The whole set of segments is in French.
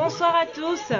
Bonsoir à tous.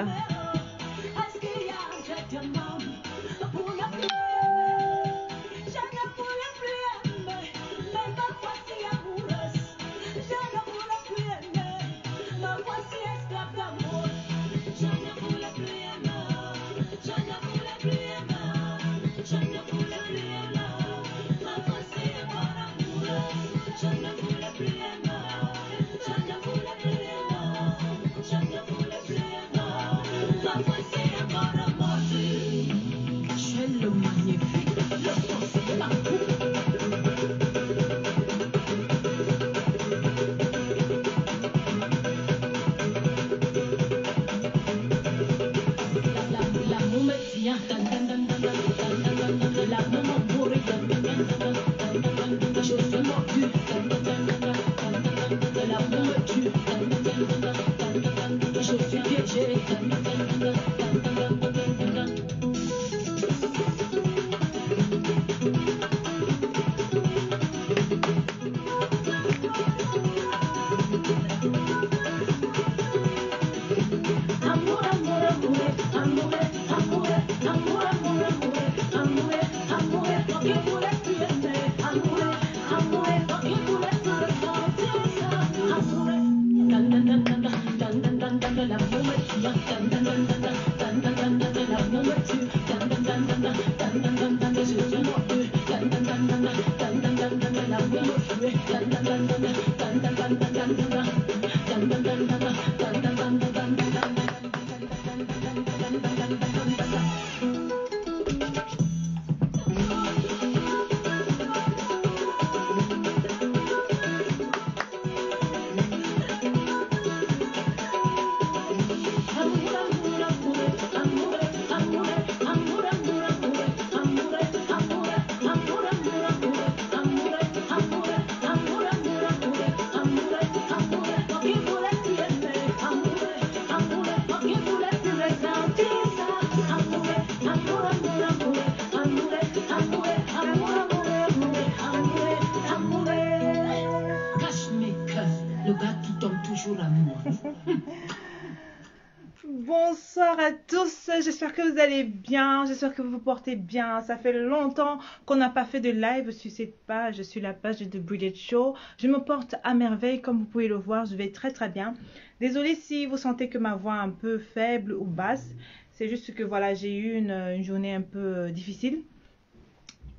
Bonsoir à tous, j'espère que vous allez bien, j'espère que vous vous portez bien. Ça fait longtemps qu'on n'a pas fait de live sur cette page, je suis la page de The Bridget Show. Je me porte à merveille, comme vous pouvez le voir, je vais très bien. Désolée si vous sentez que ma voix est un peu faible ou basse, c'est juste que voilà, j'ai eu une journée un peu difficile.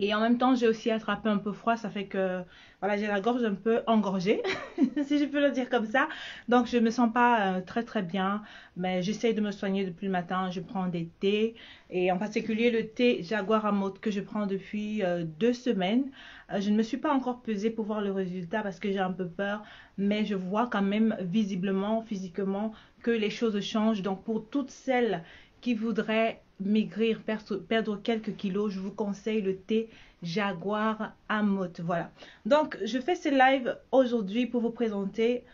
Et en même temps, j'ai aussi attrapé un peu froid, ça fait que voilà, j'ai la gorge un peu engorgée, si je peux le dire comme ça. Donc, je ne me sens pas très bien, mais j'essaye de me soigner depuis le matin. Je prends des thés, et en particulier le thé Jaguar à Mode que je prends depuis 2 semaines. Je ne me suis pas encore pesée pour voir le résultat parce que j'ai un peu peur, mais je vois quand même visiblement, physiquement, que les choses changent. Donc, pour toutes celles qui voudraient maigrir, perdre quelques kilos, je vous conseille le thé Jaguar à Mode. Voilà. Donc, je fais ce live aujourd'hui pour vous présenter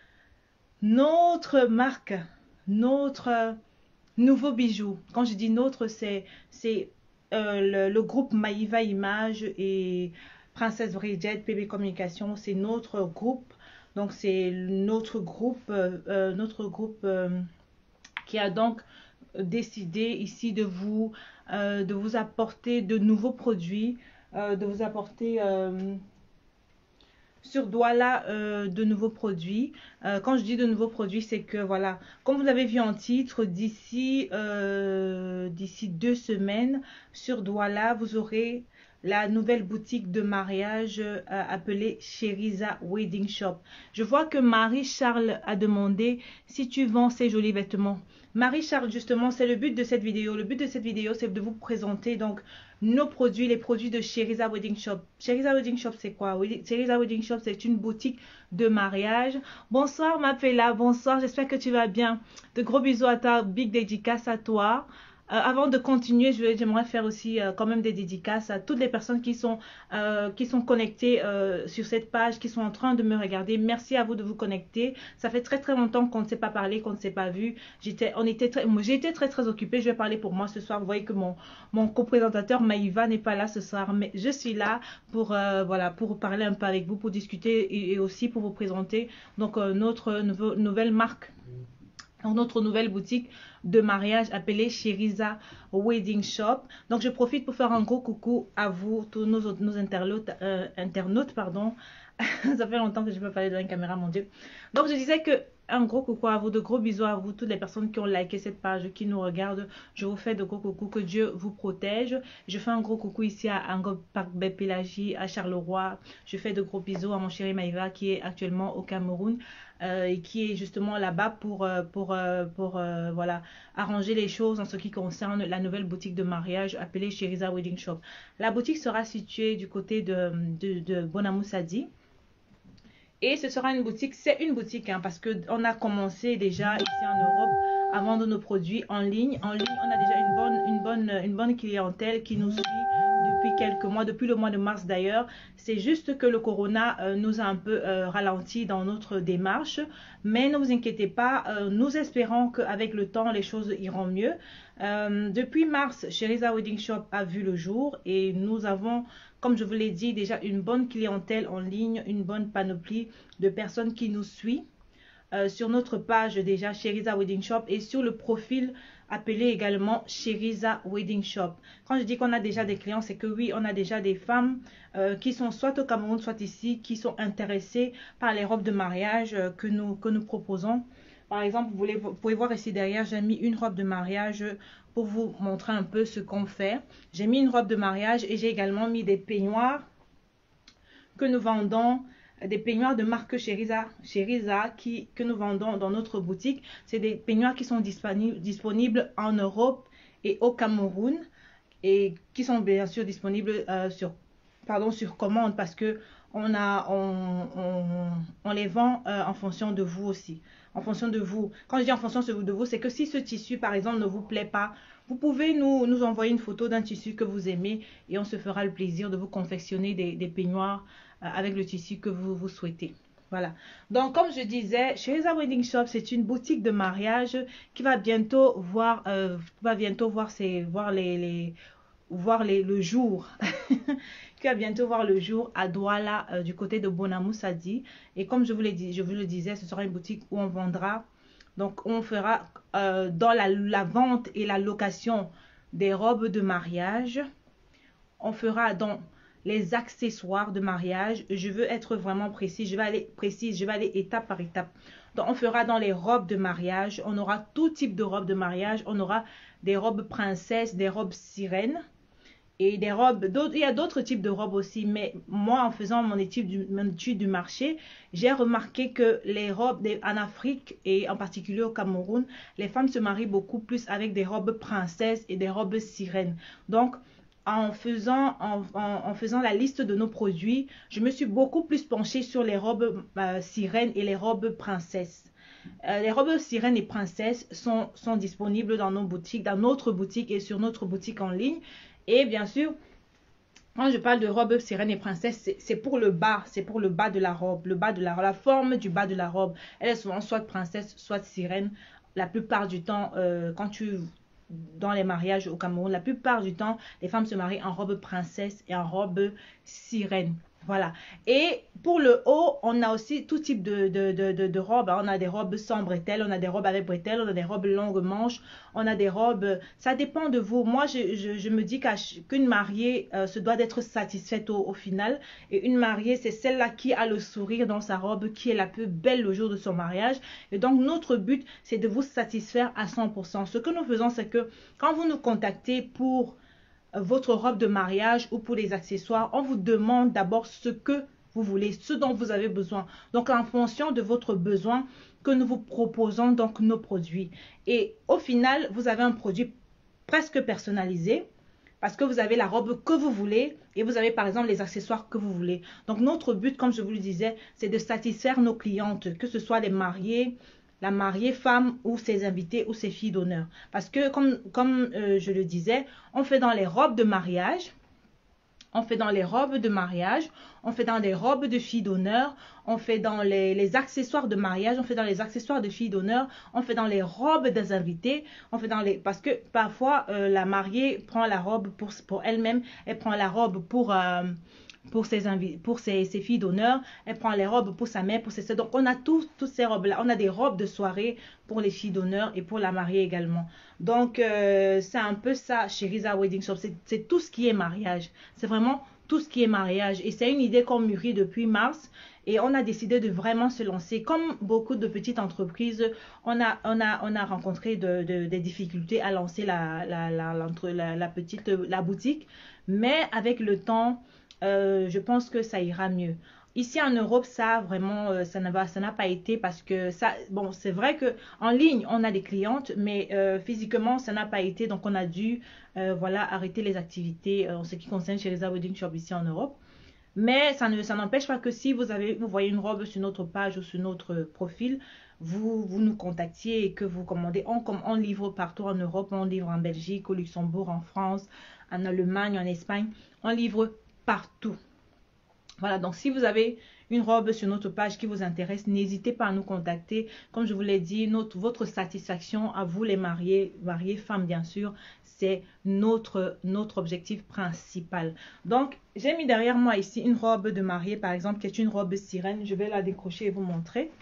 notre marque, notre nouveau bijou. Quand je dis notre, c'est le groupe Maïva Image et Princesse Bridget, PB Communication. C'est notre groupe. Donc, c'est notre groupe qui a donc décidé ici de vous apporter de nouveaux produits, de vous apporter sur Douala de nouveaux produits. Quand je dis de nouveaux produits, c'est que voilà, comme vous l'avez vu en titre, d'ici 2 semaines sur Douala, vous aurez la nouvelle boutique de mariage appelée Cheriza Wedding Shop. Je vois que Marie-Charles a demandé si tu vends ces jolis vêtements. Marie-Charles, justement, c'est le but de cette vidéo. Le but de cette vidéo, c'est de vous présenter donc nos produits, les produits de Cheriza Wedding Shop. Cheriza Wedding Shop, c'est quoi? Cheriza Wedding Shop, c'est une boutique de mariage. Bonsoir, Mapela. Bonsoir, j'espère que tu vas bien. De gros bisous à toi, big dédicace à toi. Avant de continuer, j'aimerais faire aussi quand même des dédicaces à toutes les personnes qui sont connectées sur cette page, qui sont en train de me regarder. Merci à vous de vous connecter. Ça fait très longtemps qu'on ne s'est pas parlé, qu'on ne s'est pas vu. J'ai été très occupée. Je vais parler pour moi ce soir. Vous voyez que mon co-présentateur Maïva n'est pas là ce soir, mais je suis là pour voilà, pour parler un peu avec vous, pour discuter et aussi pour vous présenter donc notre nouvelle marque notre nouvelle boutique de mariage appelée Cheriza Wedding Shop. Donc je profite pour faire un gros coucou à vous, tous nos internautes, pardon. Ça fait longtemps que je peux parler dans une caméra, mon Dieu. Donc je disais que un gros coucou à vous, de gros bisous à vous, toutes les personnes qui ont liké cette page, qui nous regardent. Je vous fais de gros coucou, que Dieu vous protège. Je fais un gros coucou ici à Angop Park Bepelagie, à Charleroi. Je fais de gros bisous à mon chéri Maïva qui est actuellement au Cameroun. Et qui est justement là-bas pour voilà, arranger les choses en ce qui concerne la nouvelle boutique de mariage appelée Cheriza Wedding Shop. La boutique sera située du côté de Bonamoussadi. Et ce sera une boutique, c'est une boutique hein, parce qu'on a commencé déjà ici en Europe à vendre nos produits en ligne. En ligne, on a déjà une bonne clientèle qui nous suit depuis quelques mois, depuis le mois de mars d'ailleurs. C'est juste que le corona nous a un peu ralenti dans notre démarche. Mais ne vous inquiétez pas, nous espérons qu'avec le temps, les choses iront mieux. Depuis mars, Cheriza Wedding Shop a vu le jour et nous avons, comme je vous l'ai dit, déjà une bonne clientèle en ligne, une bonne panoplie de personnes qui nous suivent. Sur notre page déjà Cheriza Wedding Shop et sur le profil appelé également Cheriza Wedding Shop. Quand je dis qu'on a déjà des clients, c'est que oui, on a déjà des femmes qui sont soit au Cameroun, soit ici, qui sont intéressées par les robes de mariage que nous proposons. Par exemple, vous pouvez voir ici derrière, j'ai mis une robe de mariage pour vous montrer un peu ce qu'on fait. J'ai mis une robe de mariage et j'ai également mis des peignoirs que nous vendons, des peignoirs de marque Cheriza que nous vendons dans notre boutique. C'est des peignoirs qui sont disponibles en Europe et au Cameroun et qui sont bien sûr disponibles sur commande parce que on les vend en fonction de vous aussi. En fonction de vous. Quand je dis en fonction de vous, c'est que si ce tissu par exemple ne vous plaît pas, vous pouvez nous envoyer une photo d'un tissu que vous aimez et on se fera le plaisir de vous confectionner des peignoirs avec le tissu que vous souhaitez. Voilà. Donc, comme je disais, Cheriza Wedding Shop, c'est une boutique de mariage qui va bientôt voir, le jour. Qui va bientôt voir le jour à Douala, du côté de Bonamoussadi. Et comme je vous le disais, ce sera une boutique où on vendra. Donc, on fera dans la vente et la location des robes de mariage. On fera dans les accessoires de mariage. Je veux être vraiment précis. Je vais aller étape par étape. Donc, on fera dans les robes de mariage. On aura tout type de robes de mariage. On aura des robes princesses, des robes sirènes. Et des robes, il y a d'autres types de robes aussi, mais moi en faisant mon étude du marché, j'ai remarqué que les robes en Afrique et en particulier au Cameroun, les femmes se marient beaucoup plus avec des robes princesses et des robes sirènes. Donc en faisant la liste de nos produits, je me suis beaucoup plus penchée sur les robes sirènes et les robes princesses. Les robes sirènes et princesses sont disponibles dans nos boutiques, dans notre boutique et sur notre boutique en ligne. Et bien sûr, quand je parle de robe sirène et princesse, c'est pour le bas de la robe, la forme du bas de la robe. Elle est souvent soit princesse, soit sirène. La plupart du temps, dans les mariages au Cameroun, la plupart du temps, les femmes se marient en robe princesse et en robe sirène. Voilà. Et pour le haut, on a aussi tout type de robes. On a des robes sans bretelles, on a des robes avec bretelles, on a des robes longues manches, on a des robes... Ça dépend de vous. Moi, je me dis qu'une mariée se doit d'être satisfaite au final. Et une mariée, c'est celle-là qui a le sourire dans sa robe, qui est la plus belle le jour de son mariage. Et donc, notre but, c'est de vous satisfaire à 100%. Ce que nous faisons, c'est que quand vous nous contactez pour votre robe de mariage ou pour les accessoires, on vous demande d'abord ce que vous voulez, ce dont vous avez besoin. Donc, en fonction de votre besoin, que nous vous proposons donc nos produits. Et au final, vous avez un produit presque personnalisé parce que vous avez la robe que vous voulez et vous avez par exemple les accessoires que vous voulez. Donc, notre but, comme je vous le disais, c'est de satisfaire nos clientes, que ce soit les mariés, la mariée femme ou ses invités ou ses filles d'honneur. Parce que comme je le disais, on fait dans les robes de mariage, on fait dans les robes de mariage, on fait dans les robes de filles d'honneur, on fait dans les accessoires de mariage, on fait dans les accessoires de filles d'honneur, on fait dans les robes des invités, on fait dans les... Parce que parfois, la mariée prend la robe pour elle-même, elle prend la robe pour pour ses filles d'honneur. Elle prend les robes pour sa mère, pour ses soeurs. Donc, on a toutes ces robes-là. On a des robes de soirée pour les filles d'honneur et pour la mariée également. Donc, c'est un peu ça chez Riza Wedding Shop. C'est tout ce qui est mariage. C'est vraiment tout ce qui est mariage. Et c'est une idée qu'on mûrit depuis mars. Et on a décidé de vraiment se lancer. Comme beaucoup de petites entreprises, on a rencontré des difficultés à lancer la boutique. Mais avec le temps, je pense que ça ira mieux. Ici en Europe, ça vraiment, ça n'a pas été parce que ça, bon, c'est vrai que en ligne, on a des clientes, mais physiquement, ça n'a pas été. Donc, on a dû, voilà, arrêter les activités en ce qui concerne chez les Wedding Shop ici en Europe. Mais ça n'empêche pas que si vous voyez une robe sur notre page ou sur notre profil, vous nous contactiez et que vous commandez. On livre partout en Europe, on livre en Belgique, au Luxembourg, en France, en Allemagne, en Espagne. On livre partout. Voilà, donc si vous avez une robe sur notre page qui vous intéresse, n'hésitez pas à nous contacter. Comme je vous l'ai dit, votre satisfaction à vous les mariés femmes bien sûr, c'est notre objectif principal. Donc, j'ai mis derrière moi ici une robe de mariée par exemple, qui est une robe sirène. Je vais la décrocher et vous montrer.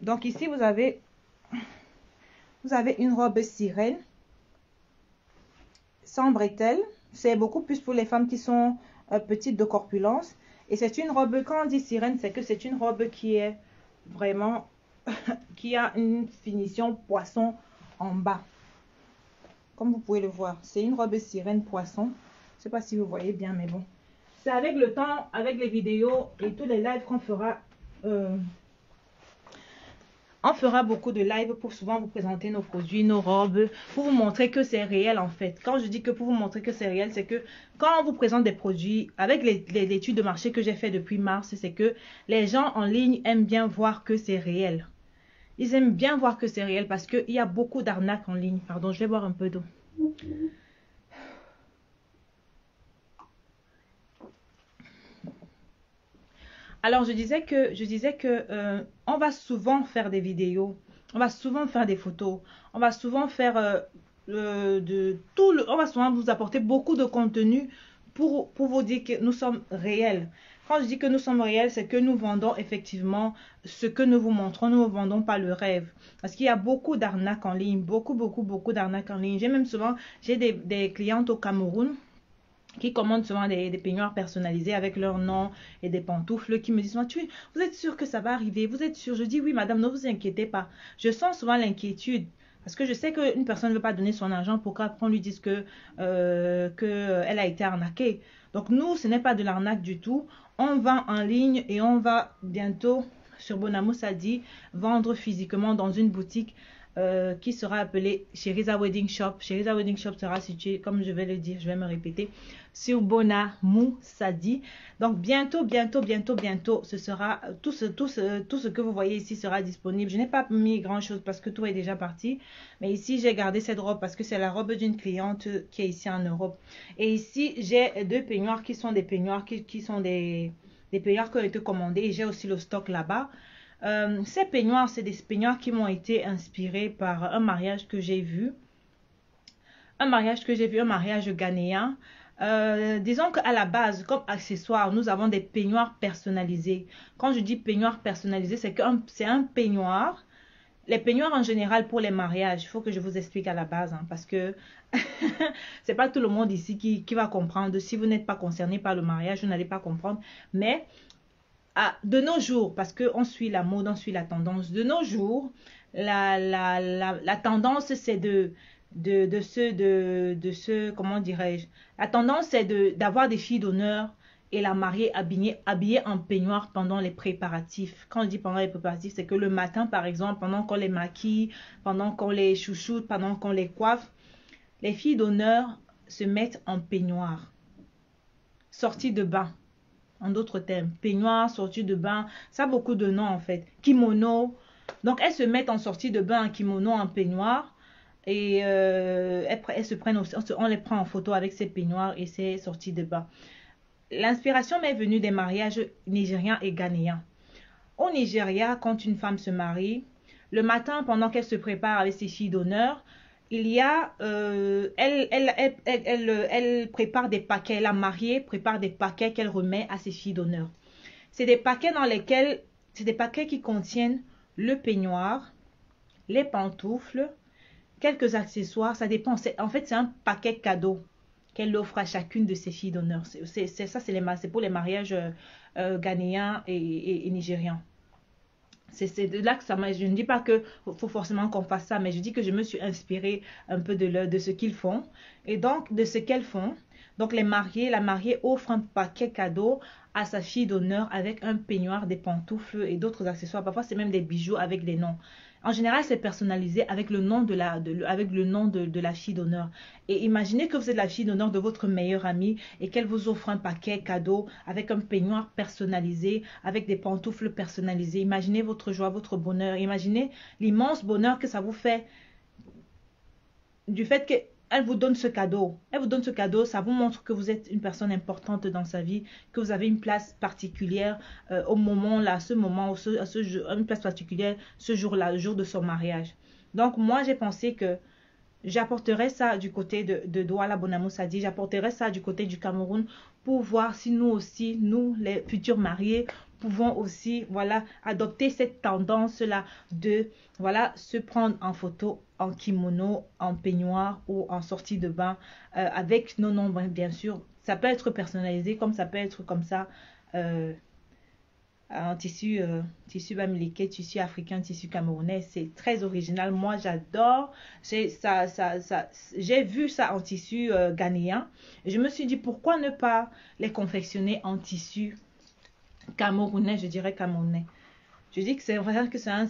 Donc ici, vous avez une robe sirène sans bretelles. C'est beaucoup plus pour les femmes qui sont petites de corpulence. Et c'est une robe, quand on dit sirène, c'est que c'est une robe qui est vraiment, qui a une finition poisson en bas. Comme vous pouvez le voir, c'est une robe sirène poisson. Je ne sais pas si vous voyez bien, mais bon. C'est avec le temps, avec les vidéos et tous les lives qu'on fera. On fera beaucoup de live pour souvent vous présenter nos produits, nos robes, pour vous montrer que c'est réel en fait. Quand je dis que pour vous montrer que c'est réel, c'est que quand on vous présente des produits, avec l'étude de marché que j'ai fait depuis mars, c'est que les gens en ligne aiment bien voir que c'est réel. Ils aiment bien voir que c'est réel parce qu'il y a beaucoup d'arnaques en ligne. Pardon, je vais boire un peu d'eau. Alors, je disais que on va souvent faire des vidéos, on va souvent faire des photos, on va souvent faire on va souvent vous apporter beaucoup de contenu pour vous dire que nous sommes réels. Quand je dis que nous sommes réels, c'est que nous vendons effectivement ce que nous vous montrons, nous ne vendons pas le rêve. Parce qu'il y a beaucoup d'arnaques en ligne, beaucoup d'arnaques en ligne. J'ai des clientes au Cameroun qui commandent souvent des peignoirs personnalisés avec leur nom et des pantoufles, qui me disent, vous êtes sûr que ça va arriver? Vous êtes sûr? Je dis, oui, madame, ne vous inquiétez pas. Je sens souvent l'inquiétude. Parce que je sais qu'une personne ne veut pas donner son argent pour qu'on lui dise que elle a été arnaquée. Donc nous, ce n'est pas de l'arnaque du tout. On vend en ligne et on va bientôt, sur Bonamou Sadi, vendre physiquement dans une boutique qui sera appelée Riza Wedding Shop. Riza Wedding Shop sera situé, comme je vais le dire, je vais me répéter, sur Bonamou Sadi. Donc bientôt, ce sera tout ce que vous voyez ici sera disponible. Je n'ai pas mis grand chose parce que tout est déjà parti. Mais ici, j'ai gardé cette robe parce que c'est la robe d'une cliente qui est ici en Europe. Et ici, j'ai deux peignoirs qui sont des peignoirs qui sont des peignoirs qui ont été commandés. Et j'ai aussi le stock là-bas. Ces peignoirs, c'est des peignoirs qui m'ont été inspirés par un mariage que j'ai vu. Un mariage ghanéen. Disons qu'à la base, comme accessoire, nous avons des peignoirs personnalisés. Quand je dis peignoir personnalisé, c'est un peignoir. Les peignoirs en général pour les mariages, il faut que je vous explique à la base, parce que c'est pas tout le monde ici qui va comprendre. Si vous n'êtes pas concerné par le mariage, vous n'allez pas comprendre. Mais de nos jours, parce qu'on suit la mode, on suit la tendance, de nos jours, la tendance c'est comment dirais-je, la tendance c'est d'avoir des filles d'honneur et la mariée habillée en peignoir pendant les préparatifs. Quand je dis pendant les préparatifs, c'est que le matin par exemple, pendant qu'on les maquille, pendant qu'on les chouchoute, pendant qu'on les coiffe, les filles d'honneur se mettent en peignoir, sorties de bain. En d'autres termes, peignoir, sortie de bain, ça a beaucoup de noms en fait. Kimono. Donc elles se mettent en sortie de bain en kimono, en peignoir. Et elles se prennent on les prend en photo avec ces peignoirs et ces sorties de bain. L'inspiration m'est venue des mariages nigériens et ghanéens. Au Nigeria, quand une femme se marie, le matin, pendant qu'elle se prépare avec ses filles d'honneur, il y a, elle prépare des paquets, la mariée prépare des paquets qu'elle remet à ses filles d'honneur. C'est des paquets dans lesquels, c'est des paquets qui contiennent le peignoir, les pantoufles, quelques accessoires, ça dépend. En fait, c'est un paquet cadeau qu'elle offre à chacune de ses filles d'honneur. C'est pour les mariages ghanéens et nigérians. C'est de là que ça m'a. Je ne dis pas que faut forcément qu'on fasse ça, mais je dis que je me suis inspirée un peu de ce qu'ils font. Et donc, de ce qu'elles font. Donc, la mariée offre un paquet cadeau à sa fille d'honneur avec un peignoir, des pantoufles et d'autres accessoires. Parfois, c'est même des bijoux avec des noms. En général, c'est personnalisé avec le nom de la fille d'honneur. Et imaginez que vous êtes la fille d'honneur de votre meilleure amie et qu'elle vous offre un paquet cadeau avec un peignoir personnalisé, avec des pantoufles personnalisées. Imaginez votre joie, votre bonheur. Imaginez l'immense bonheur que ça vous fait du fait qu'elle vous donne ce cadeau. Elle vous donne ce cadeau, ça vous montre que vous êtes une personne importante dans sa vie, que vous avez une place particulière au moment là, à ce moment, une place particulière ce jour-là, le jour de son mariage. Donc moi j'ai pensé que j'apporterai ça du côté de Douala Bonamou Sadi, j'apporterai ça du côté du Cameroun pour voir si nous aussi, nous les futurs mariés, pouvons aussi, voilà, adopter cette tendance-là de, voilà, se prendre en photo en kimono, en peignoir ou en sortie de bain avec nos noms, bien sûr. Ça peut être personnalisé comme ça peut être comme ça. En tissu bamileke, tissu africain, tissu camerounais, c'est très original. Moi, j'adore. J'ai vu ça en tissu ghanéen. Et je me suis dit, pourquoi ne pas les confectionner en tissu camerounais, je dirais camerounais. Je dis que c'est vrai que c'est un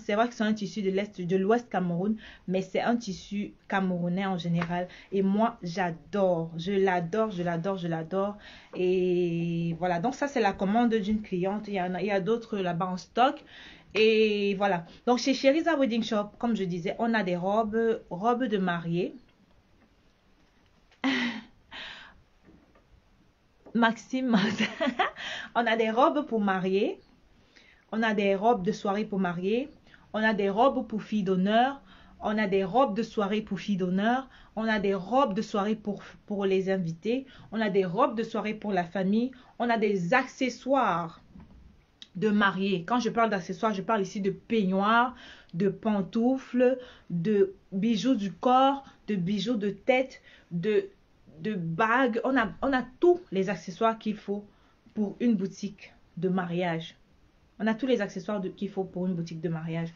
tissu de l'Ouest Cameroun, mais c'est un tissu camerounais en général. Et moi, j'adore. Je l'adore, je l'adore, je l'adore. Et voilà, donc ça, c'est la commande d'une cliente. Il y a d'autres là-bas en stock. Et voilà. Donc, chez Cheriza Wedding Shop, comme je disais, on a des robes de mariée. Maxime, on a des robes pour mariée. On a des robes de soirée pour mariés. On a des robes pour filles d'honneur. On a des robes de soirée pour filles d'honneur. On a des robes de soirée pour les invités. On a des robes de soirée pour la famille. On a des accessoires de mariés. Quand je parle d'accessoires, je parle ici de peignoirs, de pantoufles, de bijoux du corps, de bijoux de tête, de bagues. On a tous les accessoires qu'il faut pour une boutique de mariage. On a tous les accessoires qu'il faut pour une boutique de mariage.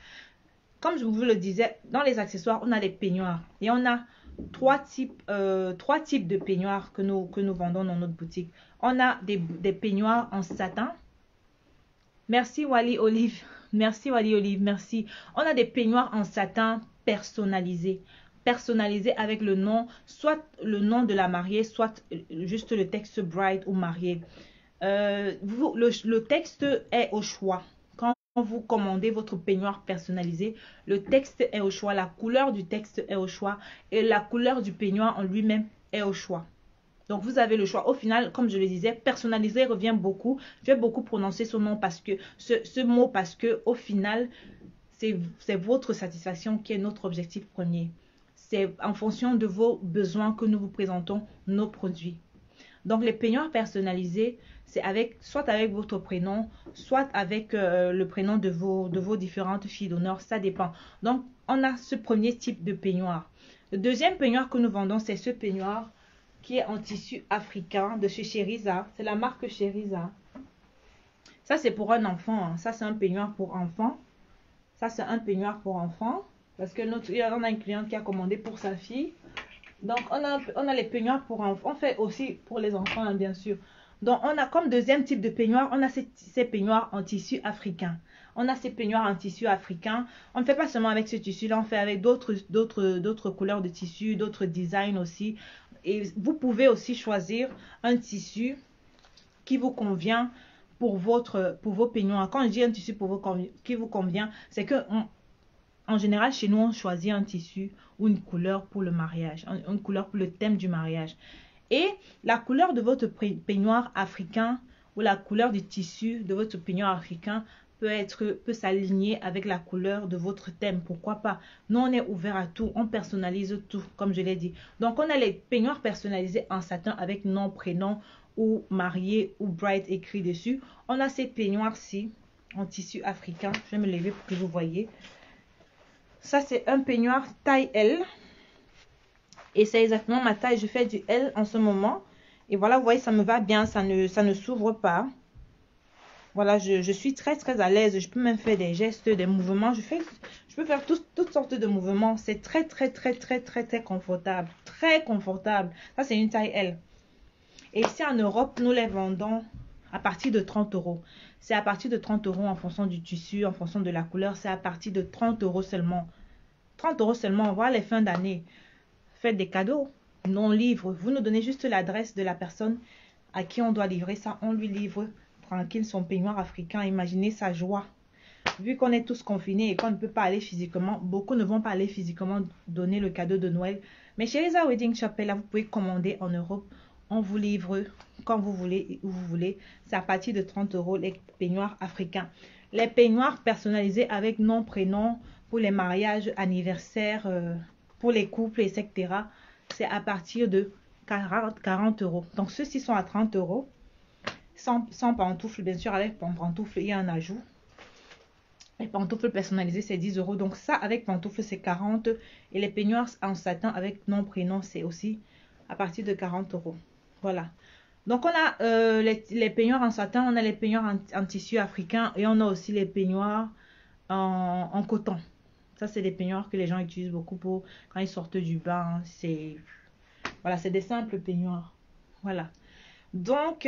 Comme je vous le disais, dans les accessoires, on a des peignoirs. Et on a trois types de peignoirs que nous vendons dans notre boutique. On a des peignoirs en satin. Merci Wally Olive. Merci Wally Olive. Merci. On a des peignoirs en satin personnalisés. Personnalisés avec le nom, soit le nom de la mariée, soit juste le texte bride ou mariée. Le texte est au choix. Quand vous commandez votre peignoir personnalisé, le texte est au choix, la couleur du texte est au choix et la couleur du peignoir en lui-même est au choix. Donc vous avez le choix. Au final, comme je le disais, personnalisé revient beaucoup. Je vais beaucoup prononcer ce nom parce que ce mot parce que au final, c'est votre satisfaction qui est notre objectif premier. C'est en fonction de vos besoins que nous vous présentons nos produits. Donc les peignoirs personnalisés, c'est soit avec votre prénom, soit avec le prénom de vos différentes filles d'honneur, ça dépend. Donc on a ce premier type de peignoir. Le deuxième peignoir que nous vendons, c'est ce peignoir qui est en tissu africain de chez Cheriza. C'est la marque Cheriza. Ça c'est pour un enfant, hein. Ça c'est un peignoir pour enfant. Ça c'est un peignoir pour enfant. Parce que on a une cliente qui a commandé pour sa fille. Donc, on a les peignoirs pour enfants. On fait aussi pour les enfants, hein, bien sûr. Donc, on a comme deuxième type de peignoir, on a ces peignoirs en tissu africain. On a ces peignoirs en tissu africain. On ne fait pas seulement avec ce tissu-là, on fait avec d'autres couleurs de tissu, d'autres designs aussi. Et vous pouvez aussi choisir un tissu qui vous convient pour vos peignoirs. Quand je dis un tissu qui vous convient, c'est que en général, chez nous, on choisit un tissu ou une couleur pour le mariage, une couleur pour le thème du mariage. Et la couleur de votre peignoir africain ou la couleur du tissu de votre peignoir africain peut s'aligner avec la couleur de votre thème. Pourquoi pas? Nous, on est ouvert à tout. On personnalise tout, comme je l'ai dit. Donc, on a les peignoirs personnalisés en satin avec nom, prénom ou marié ou bride écrit dessus. On a ces peignoirs-ci en tissu africain. Je vais me lever pour que vous voyez. Ça, c'est un peignoir taille L. Et c'est exactement ma taille. Je fais du L en ce moment. Et voilà, vous voyez, ça me va bien. Ça ne s'ouvre pas. Voilà, je suis très très à l'aise. Je peux même faire des gestes, des mouvements. Je peux faire toutes sortes de mouvements. C'est très très très très très très confortable. Très confortable. Ça, c'est une taille L. Et ici en Europe, nous les vendons à partir de 30 euros. C'est à partir de 30 euros en fonction du tissu, en fonction de la couleur. C'est à partir de 30 euros seulement. 30 euros seulement. Voilà les fins d'année. Faites des cadeaux. Non livre. Vous nous donnez juste l'adresse de la personne à qui on doit livrer ça. On lui livre tranquille son peignoir africain. Imaginez sa joie. Vu qu'on est tous confinés et qu'on ne peut pas aller physiquement, beaucoup ne vont pas aller physiquement donner le cadeau de Noël. Mais chez Reza Wedding Shop, là, vous pouvez commander en Europe. On vous livre quand vous voulez et où vous voulez. C'est à partir de 30 euros les peignoirs africains. Les peignoirs personnalisés avec nom, prénom pour les mariages, anniversaires, pour les couples, etc. C'est à partir de 40 euros. Donc ceux-ci sont à 30 euros. Sans pantoufles, bien sûr, avec pantoufles, il y a un ajout. Les pantoufles personnalisées, c'est 10 euros. Donc ça, avec pantoufles, c'est 40. Et les peignoirs en satin avec nom, prénom, c'est aussi à partir de 40 euros. Voilà. Donc on a les peignoirs en satin, on a les peignoirs en tissu africain et on a aussi les peignoirs en coton. Ça, c'est des peignoirs que les gens utilisent beaucoup pour quand ils sortent du bain. Voilà, c'est des simples peignoirs. Voilà. Donc,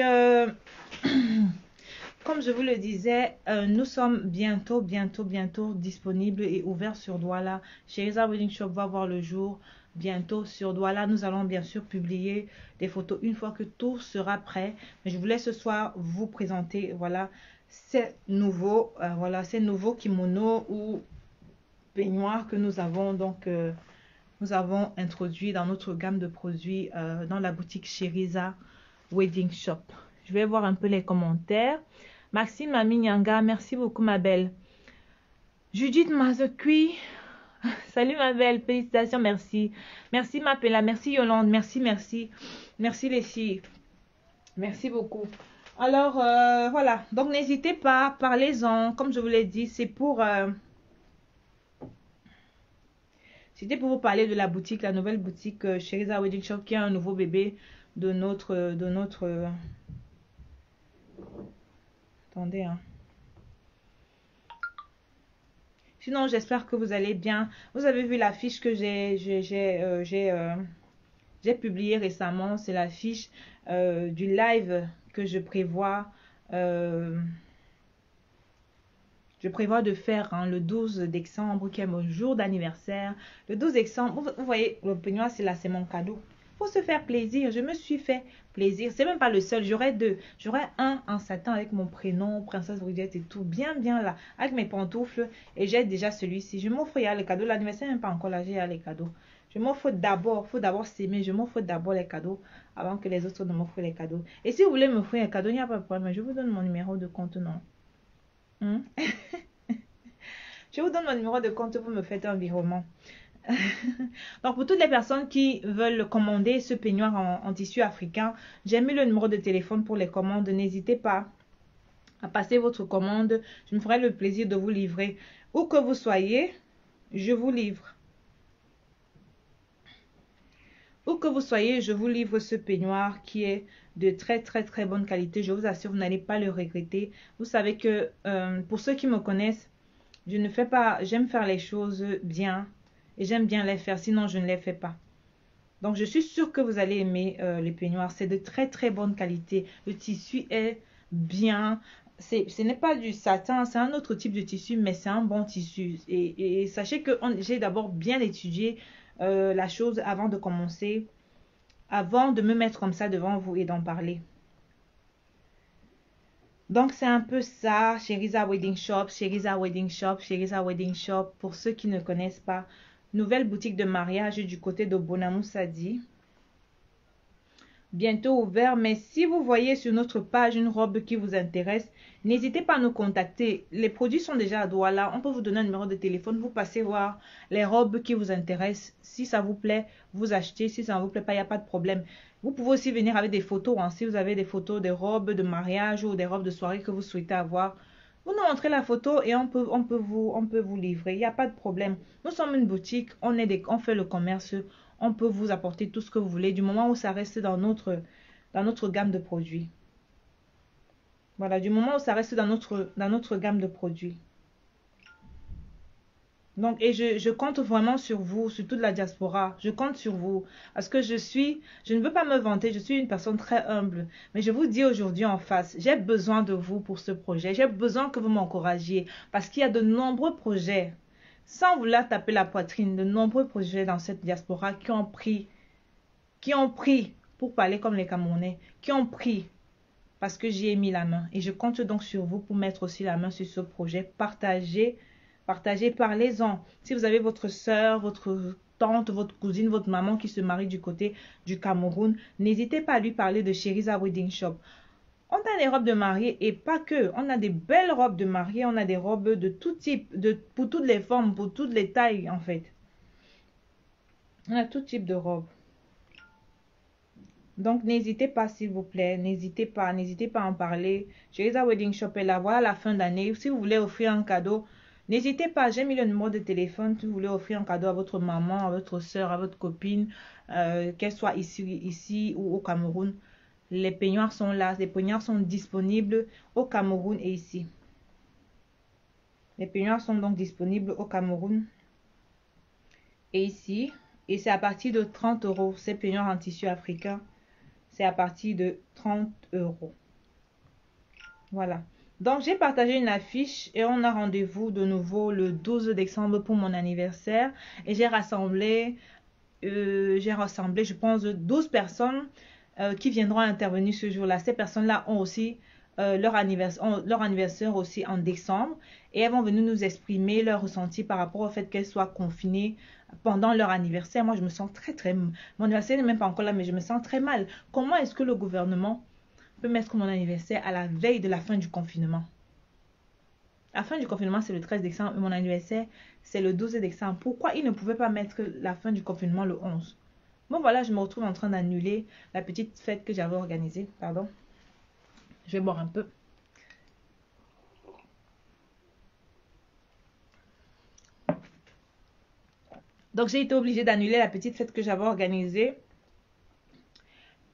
comme je vous le disais, nous sommes bientôt disponibles et ouverts sur Douala. Chez Reza Wedding Shop va voir le jour bientôt sur Douala. Nous allons bien sûr publier des photos une fois que tout sera prêt. Mais je voulais ce soir vous présenter, voilà, ces nouveaux kimonos ou peignoirs que nous avons nous avons introduit dans notre gamme de produits dans la boutique chez Reza Wedding Shop. Je vais voir un peu les commentaires. Maxime Aminyanga, merci beaucoup ma belle. Judith Mazekui, salut ma belle, félicitations, merci. Merci ma Pella, merci Yolande, merci les filles. Merci beaucoup. Alors voilà, donc n'hésitez pas, parlez-en, comme je vous l'ai dit, c'était pour vous parler de la boutique, la nouvelle boutique chez Reza Wedding Shop qui a un nouveau bébé de notre attendez, hein. Sinon, j'espère que vous allez bien. Vous avez vu l'affiche que j'ai publiée récemment. C'est l'affiche du live que je prévois. Je prévois de faire le 12 décembre, qui est mon jour d'anniversaire. Le 12 décembre, vous voyez, le peignoir, c'est mon cadeau. Faut se faire plaisir. Je me suis fait plaisir. C'est même pas le seul. J'aurai deux. J'aurai un en satin avec mon prénom, Princesse Bridget et tout. Bien là. Avec mes pantoufles. Et j'ai déjà celui-ci. Je m'offre, il y a les cadeaux. L'anniversaire n'est pas encore là. J'ai les cadeaux. Je m'offre d'abord. Faut d'abord s'aimer. Je m'offre d'abord les cadeaux avant que les autres ne m'offrent les cadeaux. Et si vous voulez m'offrir un cadeau, il n'y a pas de problème. Je vous donne mon numéro de compte, non? Je vous donne mon numéro de compte. Vous me faites un virement. Donc pour toutes les personnes qui veulent commander ce peignoir en tissu africain, j'ai mis le numéro de téléphone pour les commandes. N'hésitez pas à passer votre commande. Je me ferai le plaisir de vous livrer. Où que vous soyez, je vous livre. Où que vous soyez, je vous livre ce peignoir qui est de très bonne qualité. Je vous assure, vous n'allez pas le regretter. Vous savez que pour ceux qui me connaissent, j'aime faire les choses bien. Et j'aime bien les faire, sinon je ne les fais pas. Donc je suis sûre que vous allez aimer les peignoirs. C'est de très bonne qualité. Le tissu est bien. Ce n'est pas du satin, c'est un autre type de tissu, mais c'est un bon tissu. Et sachez que j'ai d'abord bien étudié la chose avant de commencer, avant de me mettre comme ça devant vous et d'en parler. Donc c'est un peu ça chez Reza Wedding Shop, chez Reza Wedding Shop, chez Reza Wedding Shop. Pour ceux qui ne connaissent pas, nouvelle boutique de mariage du côté de Bonamoussadi. bientôt ouvert. Mais si vous voyez sur notre page une robe qui vous intéresse, n'hésitez pas à nous contacter. Les produits sont déjà à Douala. On peut vous donner un numéro de téléphone. Vous passez voir les robes qui vous intéressent. Si ça vous plaît, vous achetez. Si ça ne vous plaît pas, il n'y a pas de problème. Vous pouvez aussi venir avec des photos. Hein. Si vous avez des photos de robes de mariage ou des robes de soirée que vous souhaitez avoir, vous nous montrez la photo et on peut vous livrer. Il n'y a pas de problème. Nous sommes une boutique. On fait le commerce. On peut vous apporter tout ce que vous voulez du moment où ça reste dans notre gamme de produits. Voilà, du moment où ça reste dans notre gamme de produits. Donc, et je compte vraiment sur vous, sur toute la diaspora. Je compte sur vous. Parce que je ne veux pas me vanter, je suis une personne très humble. Mais je vous dis aujourd'hui en face, j'ai besoin de vous pour ce projet. J'ai besoin que vous m'encouragiez. Parce qu'il y a de nombreux projets, sans vouloir taper la poitrine, de nombreux projets dans cette diaspora qui ont pris, pour parler comme les Camerounais, qui ont pris parce que j'y ai mis la main. Et je compte donc sur vous pour mettre aussi la main sur ce projet. Partagez, parlez-en. Si vous avez votre soeur, votre tante, votre cousine, votre maman qui se marie du côté du Cameroun, n'hésitez pas à lui parler de Cheriza Wedding Shop. On a des robes de mariée et pas que. On a des belles robes de mariée. On a des robes de tout type, pour toutes les formes, pour toutes les tailles en fait. On a tout type de robes. Donc, n'hésitez pas, s'il vous plaît. N'hésitez pas à en parler. Cheriza Wedding Shop est là. Voilà la fin d'année. Si vous voulez offrir un cadeau, n'hésitez pas. J'ai mis le numéro de téléphone. Si vous voulez offrir un cadeau à votre maman, à votre soeur, à votre copine, qu'elle soit ici ou au Cameroun. Les peignoirs sont là. Les peignoirs sont disponibles au Cameroun et ici. Les peignoirs sont donc disponibles au Cameroun et ici. Et c'est à partir de 30 euros. Ces peignoirs en tissu africain. C'est à partir de 30 euros. Voilà. Donc, j'ai partagé une affiche et on a rendez-vous de nouveau le 12 décembre pour mon anniversaire. Et j'ai rassemblé, je pense, 12 personnes qui viendront intervenir ce jour-là. Ces personnes-là ont aussi leur anniversaire aussi en décembre. Et elles vont venir nous exprimer leur ressenti par rapport au fait qu'elles soient confinées pendant leur anniversaire. Moi, je me sens mon anniversaire n'est même pas encore là, mais je me sens très mal. Comment est-ce que le gouvernement peut mettre mon anniversaire à la veille de la fin du confinement? La fin du confinement, c'est le 13 décembre et mon anniversaire, c'est le 12 décembre. Pourquoi ils ne pouvaient pas mettre la fin du confinement le 11? Bon, voilà, je me retrouve en train d'annuler la petite fête que j'avais organisée. Pardon. Je vais boire un peu. Donc, j'ai été obligée d'annuler la petite fête que j'avais organisée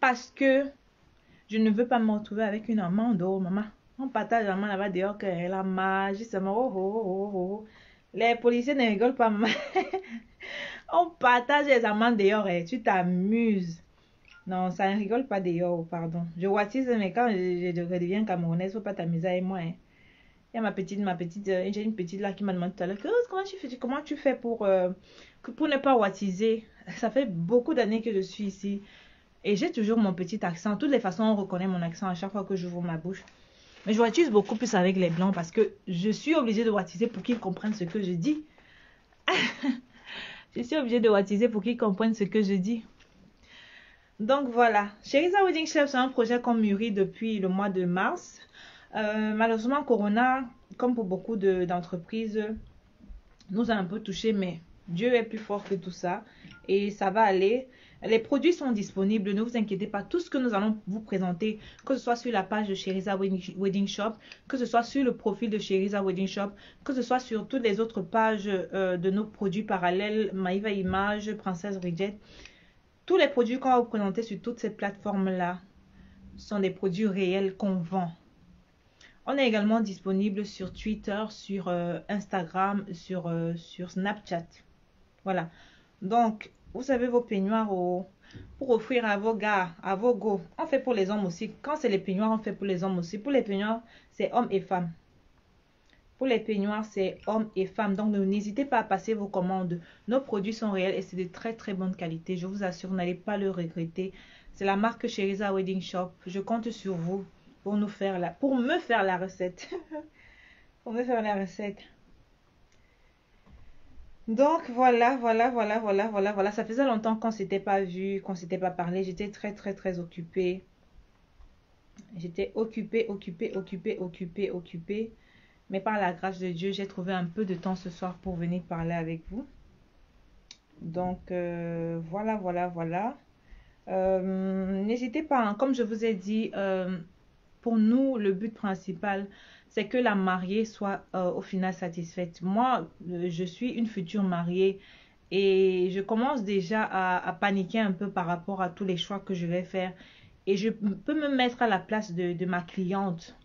parce que je ne veux pas me retrouver avec une amende. Oh, maman, on partage la main là-bas dehors qu'elle a mal. Justement, oh, oh, oh, oh. Les policiers ne rigolent pas, maman. On partage les amendes dehors et tu t'amuses. Non, ça ne rigole pas dehors, pardon. Je watise, mais quand je redeviens camerounaise, faut pas t'amuser avec moi. Hein. Il y a j'ai une petite là qui m'a demandé tout à l'heure, comment tu fais pour ne pas wattiser? Ça fait beaucoup d'années que je suis ici. Et j'ai toujours mon petit accent. De toutes les façons, on reconnaît mon accent à chaque fois que j'ouvre ma bouche. Mais je wattise beaucoup plus avec les blancs parce que je suis obligée de wattiser pour qu'ils comprennent ce que je dis. Je suis obligée de wattiser pour qu'ils comprennent ce que je dis. Donc voilà. Cheriza Wedding Shop, c'est un projet qu'on mûrit depuis le mois de mars. Malheureusement, Corona, comme pour beaucoup d'entreprises, nous a un peu touché, mais Dieu est plus fort que tout ça. Et ça va aller. Les produits sont disponibles, ne vous inquiétez pas. Tout ce que nous allons vous présenter, que ce soit sur la page de Cheriza Wedding Shop, que ce soit sur le profil de Cheriza Wedding Shop, que ce soit sur toutes les autres pages de nos produits parallèles, Maïva Image, Princesse Bridget. Tous les produits qu'on va vous présenter sur toutes ces plateformes-là sont des produits réels qu'on vend. On est également disponible sur Twitter, sur Instagram, sur Snapchat. Voilà. Donc, vous savez vos peignoirs pour offrir à vos gars, à vos go. On fait pour les hommes aussi. Quand c'est les peignoirs, on fait pour les hommes aussi. Pour les peignoirs, c'est hommes et femmes. Pour les peignoirs, c'est hommes et femmes. Donc, n'hésitez pas à passer vos commandes. Nos produits sont réels et c'est de très très bonne qualité. Je vous assure, vous n'allez pas le regretter. C'est la marque Cheriza Wedding Shop. Je compte sur vous pour me faire la recette. Pour me faire la recette. Donc voilà. Ça faisait longtemps qu'on s'était pas vu, qu'on s'était pas parlé. J'étais très occupée. J'étais occupée. Mais par la grâce de Dieu, j'ai trouvé un peu de temps ce soir pour venir parler avec vous. Donc voilà. N'hésitez pas, hein, comme je vous ai dit, pour nous, le but principal, c'est que la mariée soit au final satisfaite. Moi, je suis une future mariée et je commence déjà à paniquer un peu par rapport à tous les choix que je vais faire. Et je peux me mettre à la place de ma cliente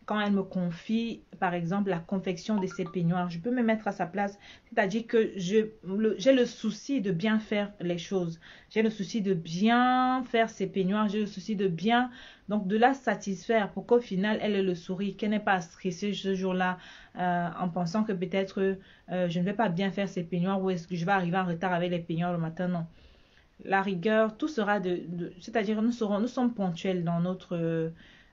quand elle me confie, par exemple, la confection de ses peignoirs. Je peux me mettre à sa place. C'est-à-dire que j'ai le souci de bien faire les choses. J'ai le souci de bien faire ses peignoirs. J'ai le souci de bien, donc de la satisfaire pour qu'au final, elle ait le sourire, qu'elle n'ait pas à stresser ce jour-là en pensant que peut-être je ne vais pas bien faire ses peignoirs ou est-ce que je vais arriver en retard avec les peignoirs le matin. Non. La rigueur, tout sera c'est-à-dire nous sommes ponctuels dans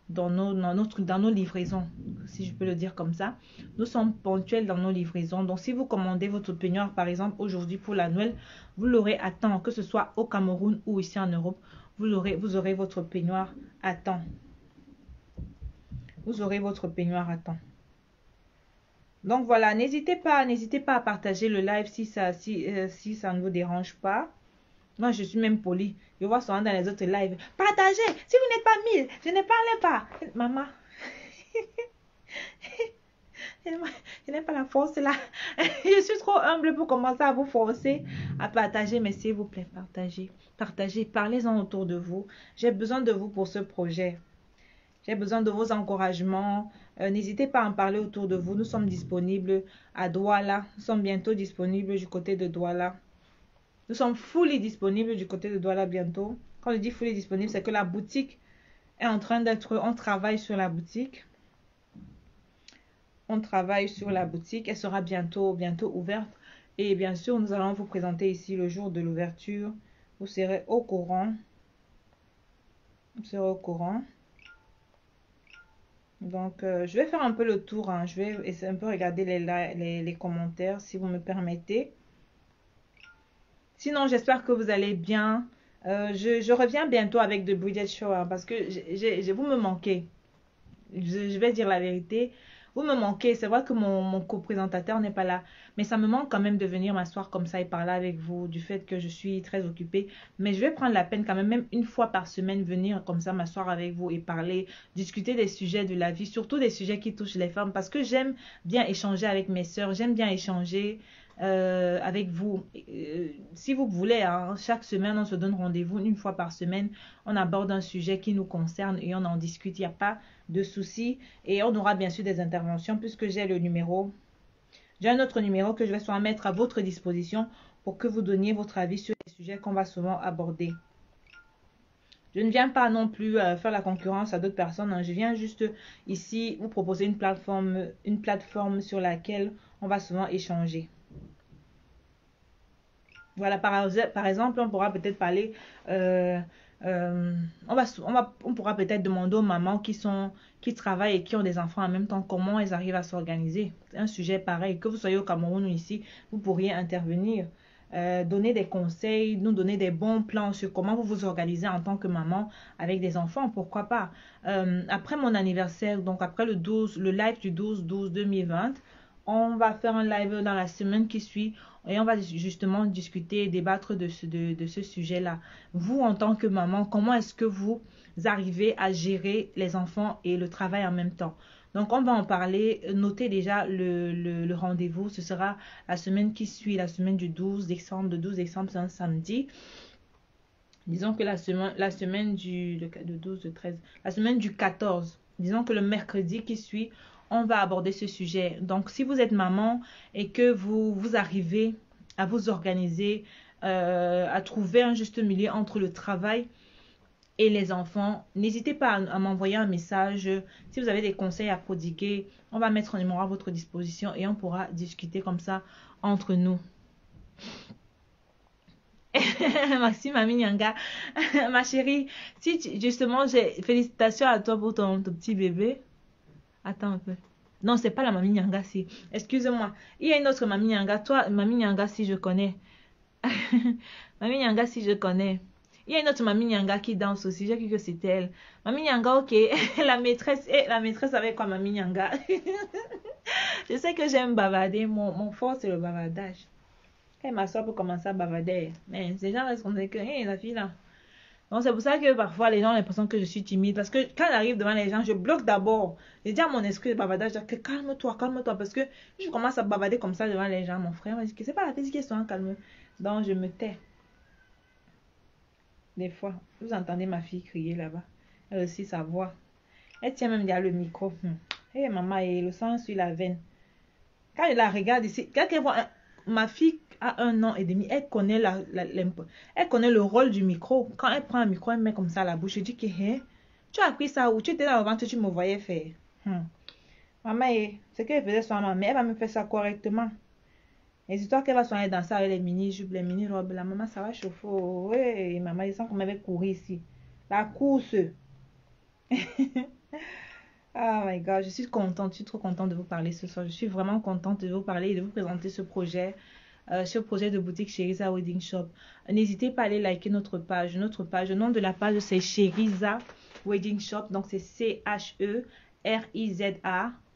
dans nos livraisons, si je peux le dire comme ça. Nous sommes ponctuels dans nos livraisons. Donc, si vous commandez votre peignoir, par exemple, aujourd'hui pour la Noël, vous l'aurez à temps, que ce soit au Cameroun ou ici en Europe, vous aurez votre peignoir à temps. Vous aurez votre peignoir à temps. Donc voilà, n'hésitez pas à partager le live si ça ne vous dérange pas. Moi, je suis même polie. Je vois souvent dans les autres lives. Partagez. Si vous n'êtes pas 1000, je ne parle pas. Maman, je n'ai pas la force là. Je suis trop humble pour commencer à vous forcer à partager. Mais s'il vous plaît, partagez. Partagez. Parlez-en autour de vous. J'ai besoin de vous pour ce projet. J'ai besoin de vos encouragements. N'hésitez pas à en parler autour de vous. Nous sommes disponibles à Douala. Nous sommes bientôt disponibles du côté de Douala. Nous sommes fully disponibles du côté de Douala bientôt. Quand je dis fully disponible, c'est que la boutique est en train d'être... On travaille sur la boutique. On travaille sur la boutique. Elle sera bientôt ouverte. Et bien sûr, nous allons vous présenter ici le jour de l'ouverture. Vous serez au courant. Vous serez au courant. Donc, je vais faire un peu le tour. Hein. Je vais essayer un peu regarder les commentaires, si vous me permettez. Sinon, j'espère que vous allez bien. Je reviens bientôt avec The Bridget Show hein, parce que vous me manquez. Je vais dire la vérité. Vous me manquez. C'est vrai que mon co-présentateur n'est pas là. Mais ça me manque quand même de venir m'asseoir comme ça et parler avec vous du fait que je suis très occupée. Mais je vais prendre la peine quand même une fois par semaine, venir comme ça m'asseoir avec vous et parler, discuter des sujets de la vie, surtout des sujets qui touchent les femmes. Parce que j'aime bien échanger avec mes sœurs. J'aime bien échanger avec vous. Si vous voulez, hein, chaque semaine, on se donne rendez-vous une fois par semaine. On aborde un sujet qui nous concerne et on en discute. Il n'y a pas de soucis. Et on aura bien sûr des interventions puisque j'ai le numéro. J'ai un autre numéro que je vais soit mettre à votre disposition pour que vous donniez votre avis sur les sujets qu'on va souvent aborder. Je ne viens pas non plus faire la concurrence à d'autres personnes. Hein. Je viens juste ici vous proposer une plateforme sur laquelle on va souvent échanger. Voilà, par exemple, on pourra peut-être parler, on pourra peut-être demander aux mamans qui travaillent et qui ont des enfants en même temps comment elles arrivent à s'organiser. C'est un sujet pareil, que vous soyez au Cameroun ou ici, vous pourriez intervenir, donner des conseils, nous donner des bons plans sur comment vous vous organisez en tant que maman avec des enfants, pourquoi pas. Après mon anniversaire, donc après le live du 12/12/2020, on va faire un live dans la semaine qui suit et on va justement discuter et débattre de ce sujet-là. Vous, en tant que maman, comment est-ce que vous arrivez à gérer les enfants et le travail en même temps? Donc, on va en parler. Notez déjà le rendez-vous. Ce sera la semaine qui suit, la semaine du 12 décembre. Le 12 décembre, c'est un samedi. Disons que la semaine du 12, de 13, la semaine du 14, disons que le mercredi qui suit, on va aborder ce sujet. Donc, si vous êtes maman et que vous arrivez à vous organiser, à trouver un juste milieu entre le travail et les enfants, n'hésitez pas à m'envoyer un message. Si vous avez des conseils à prodiguer, on va mettre un numéro à votre disposition et on pourra discuter comme ça entre nous. Maxime Aminyanga, ma chérie, si justement, félicitations à toi pour ton petit bébé. Attends un peu. Non, c'est pas la Mamie Nyanga, si. Excusez-moi. Il y a une autre Mamie Nyanga. Toi, Mamie Nyanga, si je connais. Mamie Nyanga, si je connais. Il y a une autre Mamie Nyanga qui danse aussi. J'ai cru que c'était elle. Mamie Nyanga, ok. La maîtresse avec quoi, Mamie Nyanga? Je sais que j'aime bavarder. Mon fort, c'est le bavardage. Quand ma soeur peut commencer à bavarder, mais ces gens restent comme que, hé, la fille là. Donc c'est pour ça que parfois les gens ont l'impression que je suis timide. Parce que quand j'arrive devant les gens, je bloque d'abord. Je dis à mon esprit de bavardage que calme-toi, calme-toi. Parce que je commence à bavarder comme ça devant les gens. Mon frère m'a dit que c'est pas la peine qu'ils soient calme. Donc je me tais. Des fois, vous entendez ma fille crier là-bas. Elle aussi sa voix. Elle tient même derrière le micro. Hé maman, et le sang sur la veine. Quand je la regarde ici, quand elle voit ma fille a 1 an et demi, elle connaît elle connaît le rôle du micro. Quand elle prend un micro, elle met comme ça à la bouche. Je dis que hein, tu as appris ça où tu étais dans le ventre, tu me voyais faire. Maman, c'est qu'elle faisait soin, mais elle va me faire ça correctement. Les histoires qu'elle va soigner dans ça avec les mini-jupes, les mini-robes, la maman, ça va chauffer. Oui, maman, je sens qu'on m'avait couru ici. La course. Oh my God, je suis contente, je suis trop contente de vous parler ce soir. Je suis vraiment contente de vous parler et de vous présenter ce projet de boutique Cheriza Wedding Shop. N'hésitez pas à aller liker notre page. Le nom de la page, c'est Cheriza Wedding Shop. Donc, c'est Cheriza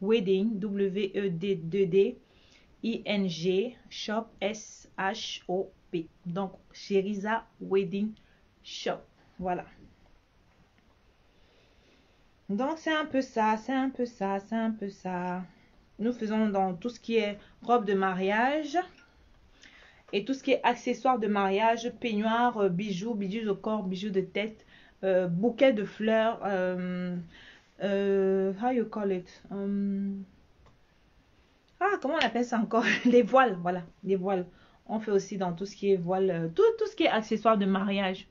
Wedding, W-E-D-D-I-N-G, Shop, S-H-O-P. Donc, Cheriza Wedding Shop. Voilà. Donc, c'est un peu ça, c'est un peu ça, c'est un peu ça. Nous faisons dans tout ce qui est robe de mariage et tout ce qui est accessoires de mariage, peignoirs, bijoux, bijoux au corps, bijoux de tête, bouquets de fleurs, how you call it? Comment on appelle ça encore? Les voiles, voilà, les voiles. On fait aussi dans tout ce qui est voile, tout ce qui est accessoires de mariage.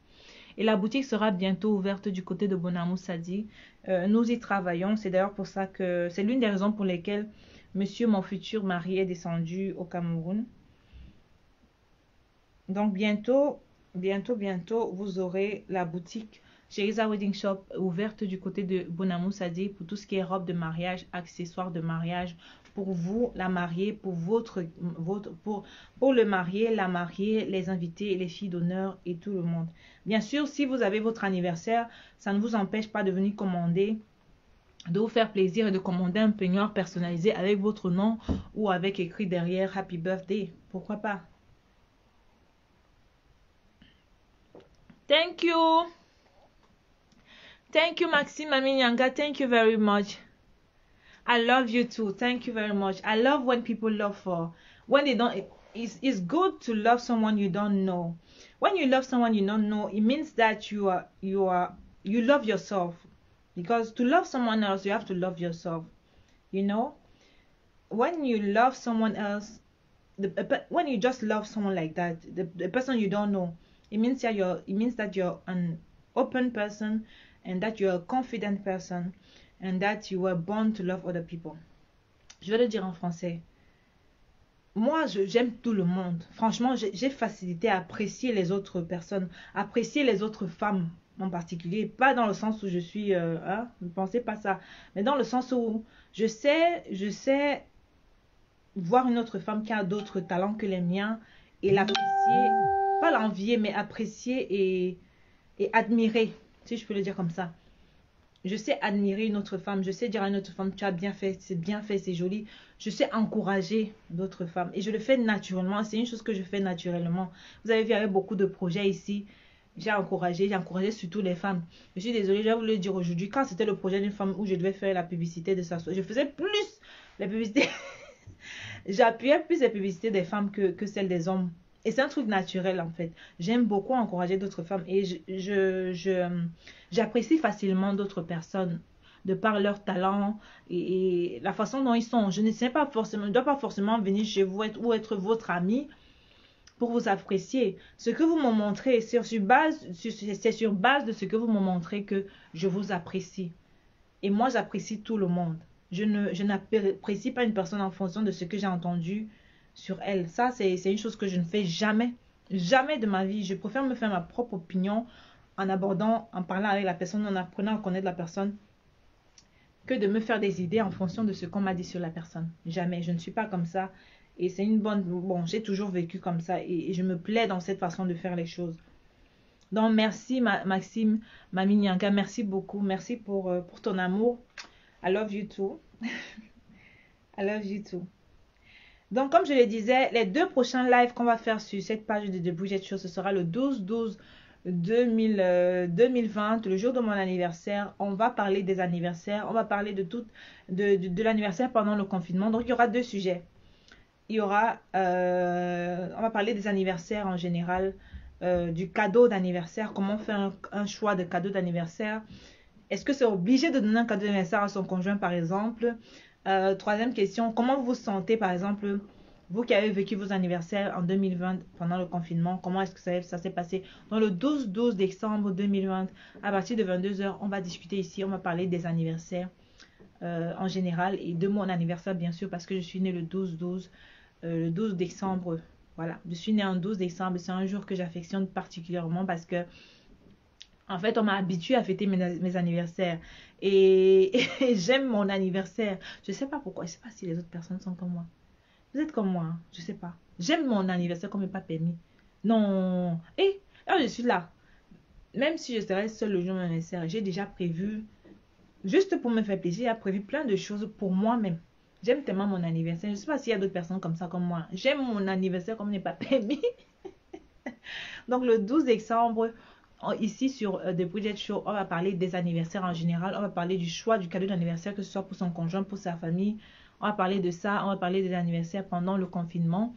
Et la boutique sera bientôt ouverte du côté de Bonamou Sadi. Nous y travaillons. C'est d'ailleurs pour ça que c'est l'une des raisons pour lesquelles monsieur, mon futur mari, est descendu au Cameroun. Donc bientôt, vous aurez la boutique Cheriza Wedding Shop ouverte du côté de Bonamou Sadi pour tout ce qui est robe de mariage, accessoires de mariage, pour vous, la mariée, pour pour le marié, la mariée, les invités, les filles d'honneur et tout le monde. Bien sûr, si vous avez votre anniversaire, ça ne vous empêche pas de venir commander, de vous faire plaisir et de commander un peignoir personnalisé avec votre nom ou avec écrit derrière Happy Birthday. Pourquoi pas? Thank you. Thank you, Maxime Maminyanga. Thank you very much. I love you too. Thank you very much. I love when people love for when they don't. It's good to love someone you don't know. When you love someone you don't know, it means that you love yourself. Because to love someone else, you have to love yourself. You know, when you love someone else, when you just love someone like that, the person you don't know, it means that you're an open person and that you're a confident person and that you were born to love other people. Je vais le dire en français. Moi, j'aime tout le monde. Franchement, j'ai facilité à apprécier les autres personnes, apprécier les autres femmes en particulier. Pas dans le sens où je suis... ne pensez pas ça. Mais dans le sens où je sais voir une autre femme qui a d'autres talents que les miens et l'apprécier. Pas l'envier, mais apprécier et admirer, si je peux le dire comme ça. Je sais admirer une autre femme. Je sais dire à une autre femme, tu as bien fait, c'est joli. Je sais encourager d'autres femmes. Et je le fais naturellement. C'est une chose que je fais naturellement. Vous avez vu, il y avait beaucoup de projets ici. J'ai encouragé surtout les femmes. Je suis désolée, je vais vous le dire aujourd'hui. Quand c'était le projet d'une femme où je devais faire la publicité de sa soeur, je faisais plus la publicité. J'appuyais plus la publicité des femmes que celle des hommes. Et c'est un truc naturel en fait. J'aime beaucoup encourager d'autres femmes et j'apprécie facilement d'autres personnes de par leur talent et la façon dont ils sont. Je ne dois pas forcément venir chez vous ou être votre ami pour vous apprécier. Ce que vous me montrez, c'est sur base de ce que vous me montrez que je vous apprécie. Et moi, j'apprécie tout le monde. Je n'apprécie pas une personne en fonction de ce que j'ai entendu sur elle. Ça, c'est une chose que je ne fais jamais. Jamais de ma vie. Je préfère me faire ma propre opinion en parlant avec la personne, en apprenant à connaître la personne, que de me faire des idées en fonction de ce qu'on m'a dit sur la personne. Jamais, je ne suis pas comme ça. Et c'est une bonne... Bon, j'ai toujours vécu comme ça et je me plais dans cette façon de faire les choses. Donc, merci Maxime, Mami Nyanga, merci beaucoup. Merci pour ton amour. I love you too. I love you too. Donc, comme je le disais, les 2 prochains lives qu'on va faire sur cette page de The Bridget Show, ce sera le 12/12/2020, le jour de mon anniversaire. On va parler des anniversaires. On va parler de l'anniversaire pendant le confinement. Donc, il y aura 2 sujets. Il y aura, on va parler des anniversaires en général, du cadeau d'anniversaire, comment faire un choix de cadeau d'anniversaire. Est-ce que c'est obligé de donner un cadeau d'anniversaire à son conjoint, par exemple? Troisième question, comment vous vous sentez, par exemple, vous qui avez vécu vos anniversaires en 2020 pendant le confinement, comment est-ce que ça s'est passé? Dans le 12/12 décembre 2020, à partir de 22 h, on va discuter ici, on va parler des anniversaires en général et de mon anniversaire, bien sûr, parce que je suis née le 12 décembre. Voilà, je suis née en 12 décembre. C'est un jour que j'affectionne particulièrement parce que, en fait, on m'a habitué à fêter mes anniversaires. Et j'aime mon anniversaire. Je ne sais pas pourquoi. Je ne sais pas si les autres personnes sont comme moi. Vous êtes comme moi, hein? Je ne sais pas. J'aime mon anniversaire comme il n'est pas permis. Non. Et là, je suis là. Même si je serais seule le jour de mon anniversaire, j'ai déjà prévu, juste pour me faire plaisir, j'ai prévu plein de choses pour moi-même. J'aime tellement mon anniversaire. Je ne sais pas s'il y a d'autres personnes comme ça comme moi. J'aime mon anniversaire comme il n'est pas permis. Donc le 12 décembre, ici sur The Bridget Show, on va parler des anniversaires en général. On va parler du choix du cadeau d'anniversaire, que ce soit pour son conjoint, pour sa famille. On va parler de ça. On va parler des anniversaires pendant le confinement.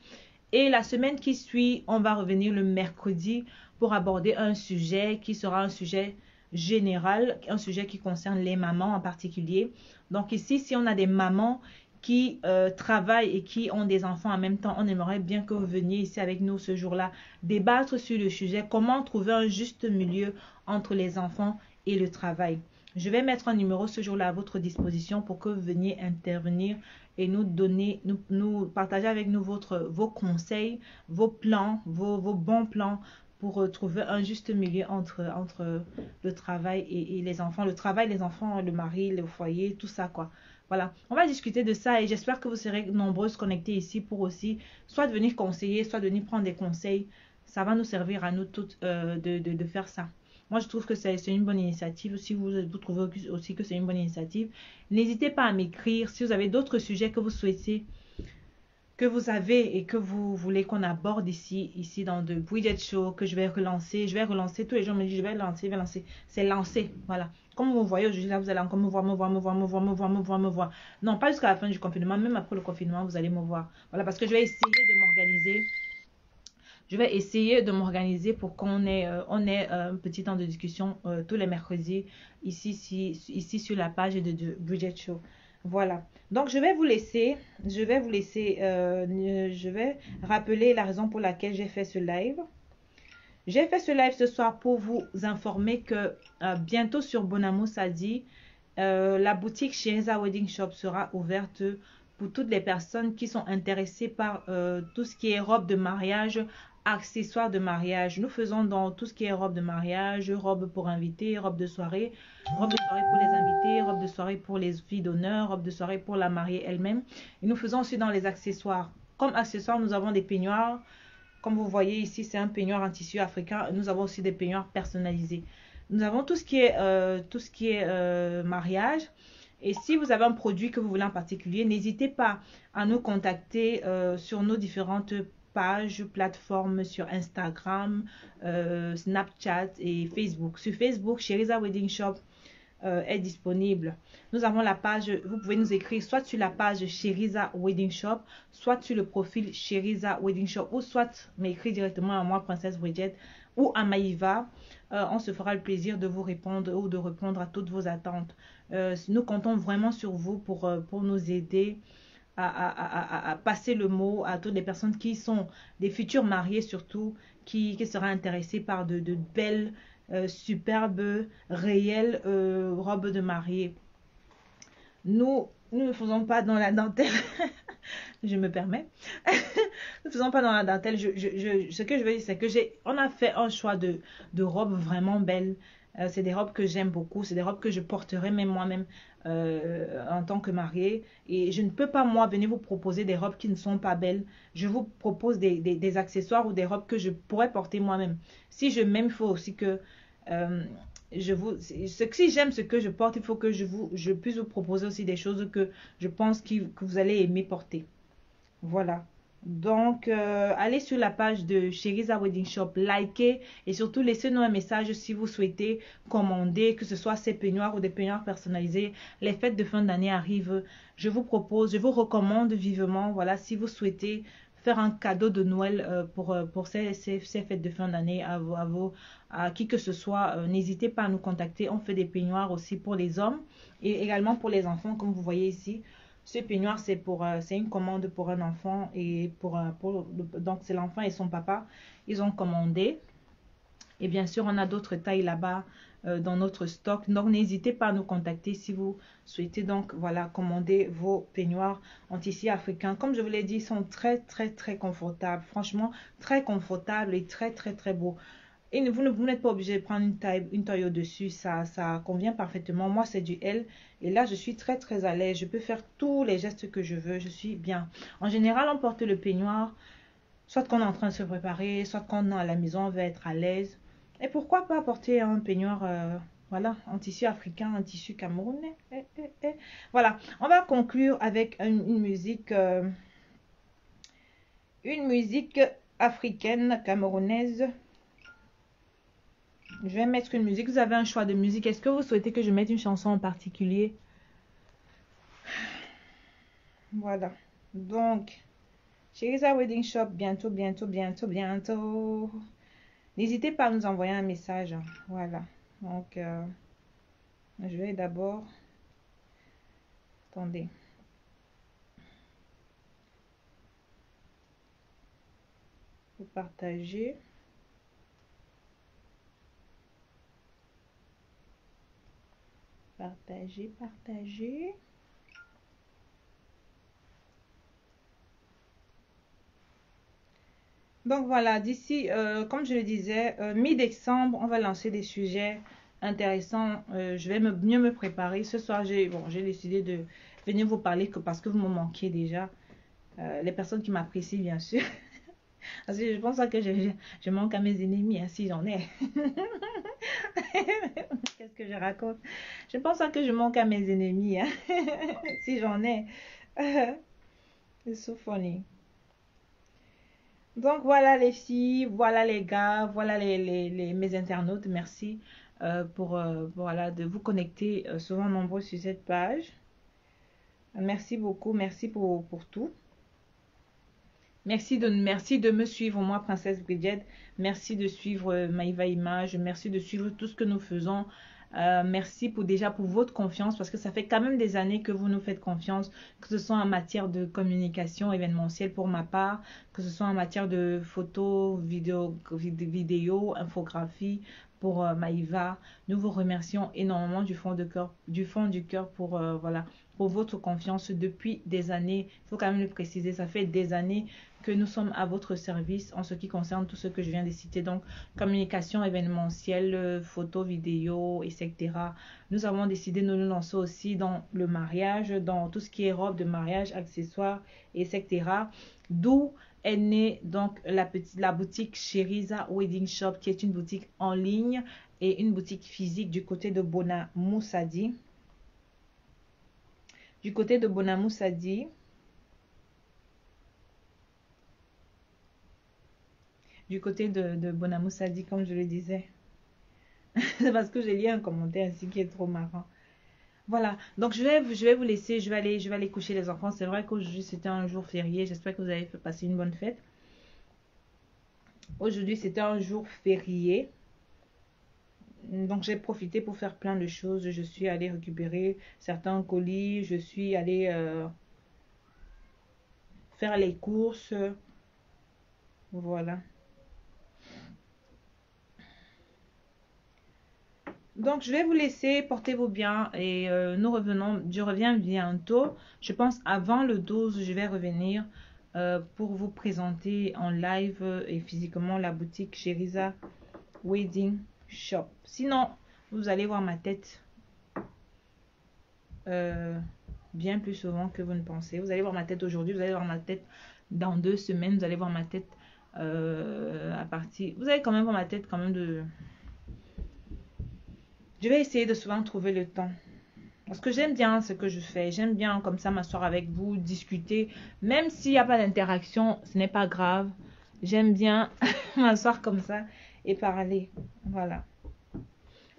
Et la semaine qui suit, on va revenir le mercredi pour aborder un sujet qui sera un sujet général, un sujet qui concerne les mamans en particulier. Donc ici, si on a des mamans qui travaillent et qui ont des enfants en même temps, on aimerait bien que vous veniez ici avec nous ce jour-là débattre sur le sujet, comment trouver un juste milieu entre les enfants et le travail. Je vais mettre un numéro ce jour-là à votre disposition pour que vous veniez intervenir et nous donner, nous partager avec nous vos conseils, vos plans, vos bons plans pour trouver un juste milieu entre le travail et les enfants. Le travail, les enfants, le mari, le foyer, tout ça quoi. Voilà, on va discuter de ça et j'espère que vous serez nombreuses connectées ici pour aussi soit de venir conseiller, soit de venir prendre des conseils. Ça va nous servir à nous toutes de faire ça. Moi, je trouve que c'est une bonne initiative. Si vous trouvez aussi que c'est une bonne initiative, n'hésitez pas à m'écrire si vous avez d'autres sujets que vous souhaitez, que vous avez et que vous voulez qu'on aborde ici dans The Bridget Show, que je vais relancer. Je vais relancer. Tous les gens me disent, je vais lancer. C'est lancé. Voilà. Comme vous voyez aujourd'hui, là, vous allez encore me voir. Non, pas jusqu'à la fin du confinement. Même après le confinement, vous allez me voir. Voilà, parce que je vais essayer de m'organiser. Je vais essayer de m'organiser pour qu'on ait, un petit temps de discussion tous les mercredis ici sur la page de Bridget Show. Voilà. Donc, je vais vous laisser. Je vais rappeler la raison pour laquelle j'ai fait ce live. J'ai fait ce live ce soir pour vous informer que bientôt sur Bonamo Sadi, la boutique Sheriza Wedding Shop sera ouverte pour toutes les personnes qui sont intéressées par tout ce qui est robe de mariage, accessoires de mariage. Nous faisons dans tout ce qui est robe de mariage, robe pour invités, robe de soirée pour les invités, robe de soirée pour les filles d'honneur, robe de soirée pour la mariée elle-même. Et nous faisons aussi dans les accessoires. Comme accessoires, nous avons des peignoirs. Comme vous voyez ici, c'est un peignoir en tissu africain. Nous avons aussi des peignoirs personnalisés. Nous avons tout ce qui est mariage. Et si vous avez un produit que vous voulez en particulier, n'hésitez pas à nous contacter sur nos différentes pages, plateformes, sur Instagram, Snapchat et Facebook. Sur Facebook, Sheriza Wedding Shop est disponible. Nous avons la page, vous pouvez nous écrire soit sur la page Sheriza Wedding Shop, soit sur le profil Sheriza Wedding Shop, ou soit m'écrire directement à moi, Princesse Bridget, ou à Maïva. On se fera le plaisir de vous répondre ou de répondre à toutes vos attentes. Nous comptons vraiment sur vous pour nous aider à passer le mot à toutes les personnes qui sont des futurs mariés, surtout qui seraient intéressées par de belles, superbes, réelles robes de mariée. Nous ne faisons pas dans la dentelle. Je me permets. Nous ne faisons pas dans la dentelle. Ce que je veux dire, c'est que on a fait un choix de robes vraiment belles. C'est des robes que j'aime beaucoup. C'est des robes que je porterai même moi-même en tant que mariée. Et je ne peux pas, moi, venir vous proposer des robes qui ne sont pas belles. Je vous propose des accessoires ou des robes que je pourrais porter moi-même. Si je m'aime, il faut aussi que euh, si j'aime ce que je porte, il faut que je puisse vous proposer aussi des choses que je pense que vous allez aimer porter. Voilà. Donc, allez sur la page de Cheriza Wedding Shop, likez et surtout laissez-nous un message si vous souhaitez commander, que ce soit ces peignoirs ou des peignoirs personnalisés. Les fêtes de fin d'année arrivent. Je vous propose, je vous recommande vivement, voilà, si vous souhaitez faire un cadeau de Noël pour ces fêtes de fin d'année à qui que ce soit, n'hésitez pas à nous contacter. On fait des peignoirs aussi pour les hommes et également pour les enfants, comme vous voyez ici. Ce peignoir, c'est une commande pour un enfant et donc c'est l'enfant et son papa. Ils ont commandé. Et bien sûr, on a d'autres tailles là-bas dans notre stock. Donc, n'hésitez pas à nous contacter si vous souhaitez donc, voilà, commander vos peignoirs en tissu africain. Comme je vous l'ai dit, ils sont très, très, très confortables. Franchement, très confortables et très, très, très beaux. Et vous n'êtes pas obligé de prendre une taille au-dessus, ça convient parfaitement. Moi, c'est du L. Et là, je suis très, très à l'aise. Je peux faire tous les gestes que je veux. Je suis bien. En général, on porte le peignoir, soit qu'on est en train de se préparer, soit qu'on est à la maison, on veut être à l'aise. Et pourquoi pas porter un peignoir, voilà, en tissu africain, en tissu camerounais. Voilà, on va conclure avec une musique africaine, camerounaise. Je vais mettre une musique. Vous avez un choix de musique. Est-ce que vous souhaitez que je mette une chanson en particulier? Voilà. Donc, Cheriza Wedding Shop, bientôt, bientôt, bientôt, bientôt. N'hésitez pas à nous envoyer un message. Voilà. Donc, je vais d'abord... Attendez. Vous partagez. Partager, partager. Donc voilà, d'ici, comme je le disais, mi-décembre, on va lancer des sujets intéressants. Je vais mieux me préparer. Ce soir, j'ai décidé de venir vous parler parce que vous me manquez déjà. Les personnes qui m'apprécient, bien sûr. Parce que je pense que je manque à mes ennemis, hein, si j'en ai. Qu'est-ce que je raconte? Je pense que je manque à mes ennemis, hein, si j'en ai. C'est so funny. Donc voilà les filles, voilà les gars, voilà mes internautes. Merci voilà, de vous connecter souvent nombreux sur cette page. Merci beaucoup, merci pour tout. Merci de me suivre, moi, Princesse Bridget. Merci de suivre Maïva Image. Merci de suivre tout ce que nous faisons. Merci déjà pour votre confiance parce que ça fait quand même des années que vous nous faites confiance, que ce soit en matière de communication événementielle pour ma part, que ce soit en matière de photos, vidéo, infographie pour Maïva. Nous vous remercions énormément du fond du cœur pour voilà, pour votre confiance depuis des années. Il faut quand même le préciser, ça fait des années que nous sommes à votre service en ce qui concerne tout ce que je viens de citer. Donc, communication événementielle, photos, vidéos, etc. Nous avons décidé de nous lancer aussi dans le mariage, dans tout ce qui est robe de mariage, accessoires, etc. D'où est née donc la boutique Cheriza Wedding Shop, qui est une boutique en ligne et une boutique physique du côté de Bona Moussadi. Du côté de Bona Moussadi. Du côté de Bonamoussadi, comme je le disais. C'est parce que j'ai lu un commentaire ainsi qui est trop marrant. Voilà, donc je vais vous laisser, je vais aller coucher les enfants. C'est vrai qu'aujourd'hui c'était un jour férié, j'espère que vous avez passé une bonne fête. Aujourd'hui c'était un jour férié, donc j'ai profité pour faire plein de choses. Je suis allée récupérer certains colis, je suis allée faire les courses, voilà. Donc, je vais vous laisser, portez-vous bien et je reviens bientôt. Je pense avant le 12, je vais revenir pour vous présenter en live et physiquement la boutique Cheriza Wedding Shop. Sinon, Vous allez voir ma tête bien plus souvent que vous ne pensez. Vous allez voir ma tête aujourd'hui, vous allez voir ma tête dans 2 semaines, vous allez voir ma tête à partir... Vous allez quand même voir ma tête quand même de... Je vais essayer de souvent trouver le temps. Parce que j'aime bien ce que je fais. J'aime bien comme ça m'asseoir avec vous, discuter. Même s'il n'y a pas d'interaction, ce n'est pas grave. J'aime bien m'asseoir comme ça et parler. Voilà.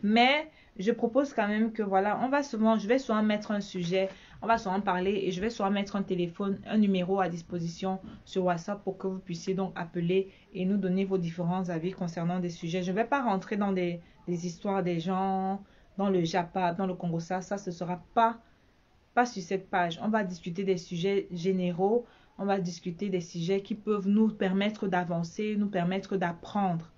Mais je propose quand même que voilà, je vais souvent mettre un sujet, on va souvent parler et je vais souvent mettre un téléphone, un numéro à disposition sur WhatsApp pour que vous puissiez donc appeler et nous donner vos différents avis concernant des sujets. Je ne vais pas rentrer dans des histoires des gens, dans le Japa, dans le Congo, ça ce sera pas sur cette page. On va discuter des sujets généraux, on va discuter des sujets qui peuvent nous permettre d'avancer, nous permettre d'apprendre.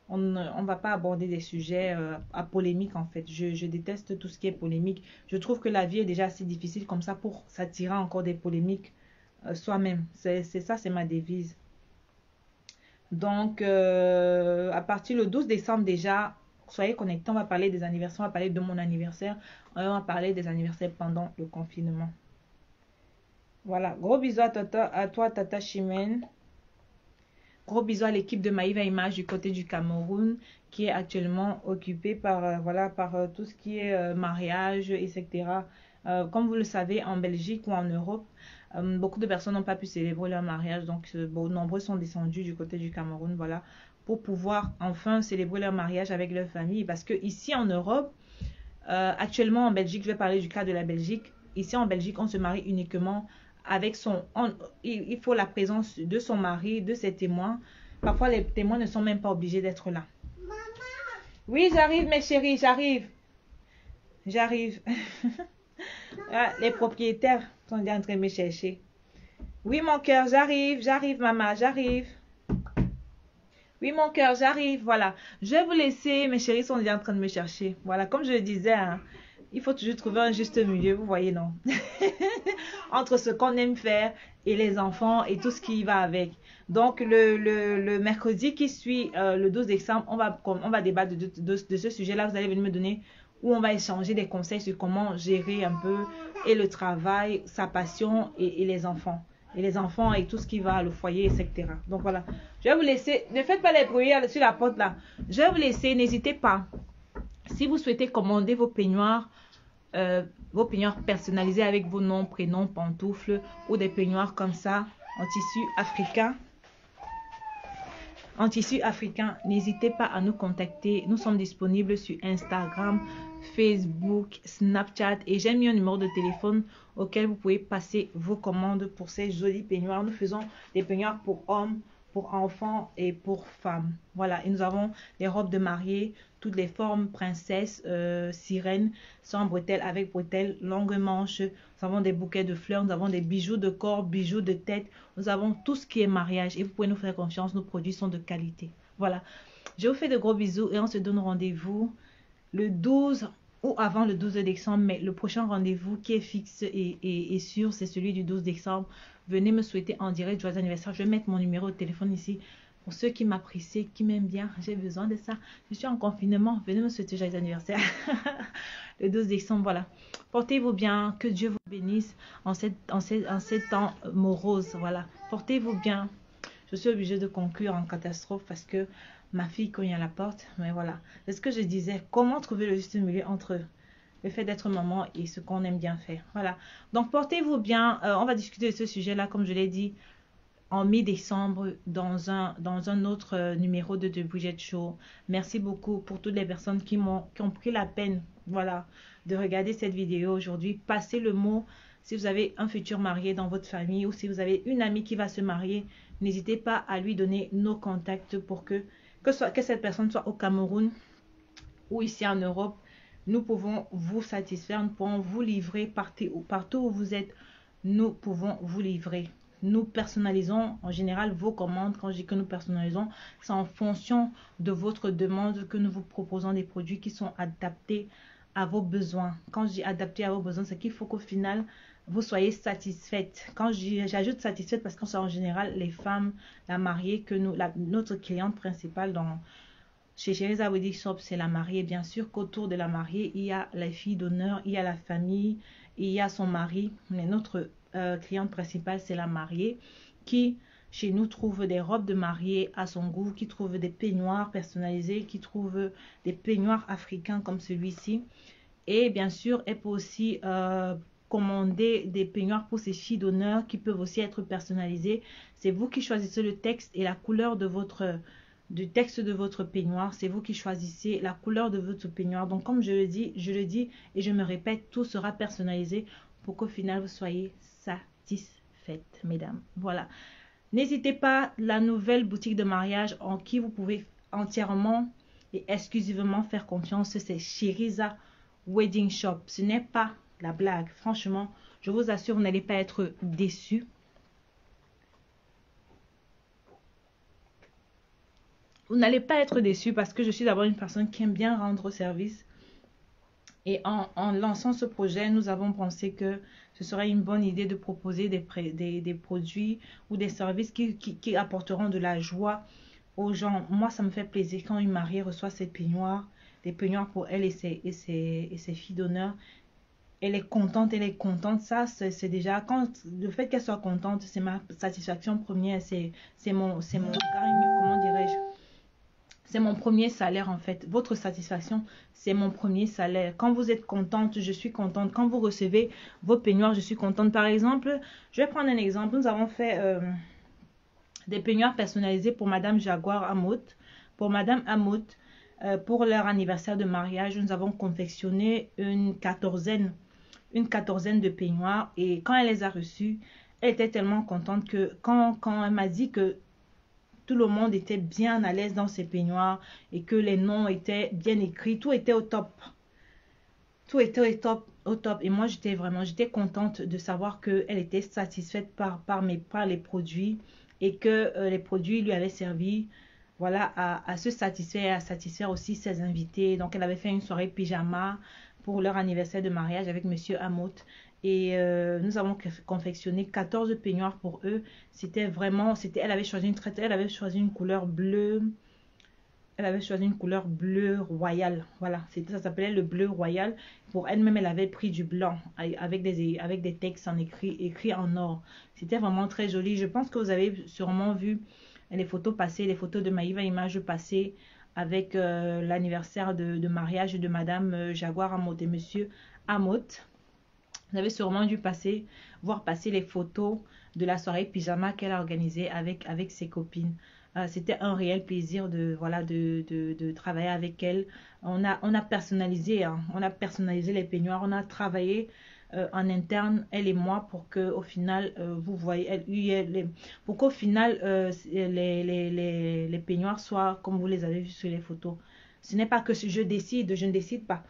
On ne va pas aborder des sujets à polémique en fait. Je déteste tout ce qui est polémique. Je trouve que la vie est déjà assez difficile comme ça pour s'attirer encore des polémiques soi-même. C'est ça, c'est ma devise. Donc, à partir du 12 décembre déjà, soyez connectés. On va parler des anniversaires, on va parler de mon anniversaire. On va parler des anniversaires pendant le confinement. Voilà, gros bisous à toi, Tata Chimène. Gros bisous à l'équipe de Maïva Image du côté du Cameroun qui est actuellement occupée par, par tout ce qui est mariage, etc. Comme vous le savez, en Belgique ou en Europe, beaucoup de personnes n'ont pas pu célébrer leur mariage. Donc, nombreux sont descendus du côté du Cameroun, voilà, pour pouvoir enfin célébrer leur mariage avec leur famille. Parce que ici en Europe, actuellement en Belgique, je vais parler du cas de la Belgique. Ici en Belgique, on se marie uniquement avec il faut la présence de son mari, de ses témoins. Parfois, les témoins ne sont même pas obligés d'être là. Maman. Oui, j'arrive, mes chéris, j'arrive. J'arrive. Ah, les propriétaires sont déjà en train de me chercher. Oui, mon cœur, j'arrive, maman, j'arrive. Oui, mon cœur, j'arrive, voilà. Je vais vous laisser, mes chéris sont déjà en train de me chercher. Voilà, comme je le disais, hein, il faut toujours trouver un juste milieu, vous voyez, non? Entre ce qu'on aime faire et les enfants et tout ce qui va avec. Donc, le mercredi qui suit le 12 décembre, on va débattre de ce sujet-là. Vous allez venir me donner où on va échanger des conseils sur comment gérer un peu et le travail, sa passion et les enfants. Et les enfants et tout ce qui va, le foyer, etc. Donc, voilà. Je vais vous laisser. Ne faites pas les bruits sur la porte là. Je vais vous laisser. N'hésitez pas. Si vous souhaitez commander vos peignoirs personnalisés avec vos noms, prénoms, pantoufles ou des peignoirs comme ça en tissu africain, n'hésitez pas à nous contacter. Nous sommes disponibles sur Instagram, Facebook, Snapchat et j'ai mis un numéro de téléphone auquel vous pouvez passer vos commandes pour ces jolis peignoirs. Nous faisons des peignoirs pour hommes, pour enfants et pour femmes. Voilà, et nous avons des robes de mariée, toutes les formes, princesse, sirène, sans bretelles, avec bretelles, longues manches. Nous avons des bouquets de fleurs, nous avons des bijoux de corps, bijoux de tête. Nous avons tout ce qui est mariage et vous pouvez nous faire confiance, nos produits sont de qualité. Voilà, je vous fais de gros bisous et on se donne rendez-vous le 12 ou avant le 12 décembre, mais le prochain rendez-vous qui est fixe et sûr, c'est celui du 12 décembre. Venez me souhaiter en direct joyeux anniversaire. Je vais mettre mon numéro de téléphone ici pour ceux qui m'apprécient, qui m'aiment bien. J'ai besoin de ça. Je suis en confinement. Venez me souhaiter joyeux anniversaire. Le 12 décembre, voilà. Portez-vous bien. Que Dieu vous bénisse en ces temps moroses. Voilà. Portez-vous bien. Je suis obligée de conclure en catastrophe parce que ma fille cogne à la porte. Mais voilà. C'est ce que je disais. Comment trouver le juste milieu entre le fait d'être maman et ce qu'on aime bien faire. Voilà. Donc, portez-vous bien. On va discuter de ce sujet-là, comme je l'ai dit, en mi-décembre dans un autre numéro de The Bridget Show. Merci beaucoup pour toutes les personnes qui ont pris la peine, voilà, de regarder cette vidéo aujourd'hui. Passez le mot. Si vous avez un futur marié dans votre famille ou si vous avez une amie qui va se marier, n'hésitez pas à lui donner nos contacts pour que cette personne soit au Cameroun ou ici en Europe. Nous pouvons vous satisfaire, nous pouvons vous livrer partout où vous êtes. Nous pouvons vous livrer. Nous personnalisons en général vos commandes. Quand je dis que nous personnalisons, c'est en fonction de votre demande que nous vous proposons des produits qui sont adaptés à vos besoins. Quand je dis adaptés à vos besoins, c'est qu'il faut qu'au final, vous soyez satisfaite. Quand j'ajoute satisfaite, parce que c'est en général les femmes, la mariée, notre cliente principale chez Cheriza Wedding Shop, c'est la mariée. Bien sûr qu'autour de la mariée, il y a les filles d'honneur, il y a la famille, il y a son mari. Mais notre cliente principale, c'est la mariée qui, chez nous, trouve des robes de mariée à son goût, qui trouve des peignoirs personnalisés, qui trouve des peignoirs africains comme celui-ci. Et bien sûr, elle peut aussi commander des peignoirs pour ses filles d'honneur qui peuvent aussi être personnalisés. C'est vous qui choisissez le texte et la couleur de du texte de votre peignoir. C'est vous qui choisissez la couleur de votre peignoir. Donc, comme je le dis et je me répète, tout sera personnalisé pour qu'au final, vous soyez satisfaites, mesdames. Voilà. N'hésitez pas, la nouvelle boutique de mariage en qui vous pouvez entièrement et exclusivement faire confiance, c'est Cheriza Wedding Shop. Ce n'est pas la blague. Franchement, je vous assure, vous n'allez pas être déçus. Vous n'allez pas être déçus parce que je suis d'abord une personne qui aime bien rendre service. Et en lançant ce projet, nous avons pensé que ce serait une bonne idée de proposer des produits ou des services qui apporteront de la joie aux gens. Moi, ça me fait plaisir quand une mariée reçoit ses peignoirs, des peignoirs pour elle et ses filles d'honneur. Elle est contente. Ça, c'est déjà, quand le fait qu'elle soit contente, c'est ma satisfaction première, c'est mon gagne, comment dirais-je? C'est mon premier salaire en fait. Votre satisfaction, c'est mon premier salaire. Quand vous êtes contente, je suis contente. Quand vous recevez vos peignoirs, je suis contente. Par exemple, je vais prendre un exemple. Nous avons fait des peignoirs personnalisés pour Madame Jaguar Amout. Pour Madame Amout, pour leur anniversaire de mariage, nous avons confectionné une quatorzaine de peignoirs. Et quand elle les a reçus, elle était tellement contente que quand elle m'a dit que tout le monde était bien à l'aise dans ses peignoirs et que les noms étaient bien écrits. Tout était au top. Tout était au top. Et moi, j'étais contente de savoir qu'elle était satisfaite par les produits et que les produits lui avaient servi, voilà, à se satisfaire et à satisfaire aussi ses invités. Donc, elle avait fait une soirée pyjama pour leur anniversaire de mariage avec Monsieur Amout. Et nous avons confectionné 14 peignoirs pour eux. C'était vraiment, elle avait choisi une couleur bleue. Elle avait choisi une couleur bleu royal. Voilà, ça s'appelait le bleu royal. Pour elle-même, elle avait pris du blanc avec des textes en écrit en or. C'était vraiment très joli. Je pense que vous avez sûrement vu les photos passées, les photos de Maïva Image passées avec l'anniversaire de mariage de Madame Jaguar Amout et Monsieur Amout. Vous avez sûrement dû voir passer les photos de la soirée pyjama qu'elle a organisée avec ses copines. C'était un réel plaisir de travailler avec elle. On a personnalisé, hein, on a personnalisé les peignoirs. On a travaillé en interne, elle et moi, pour que au final, vous voyez, pour qu'au final, les peignoirs soient comme vous les avez vus sur les photos. Ce n'est pas que je ne décide pas.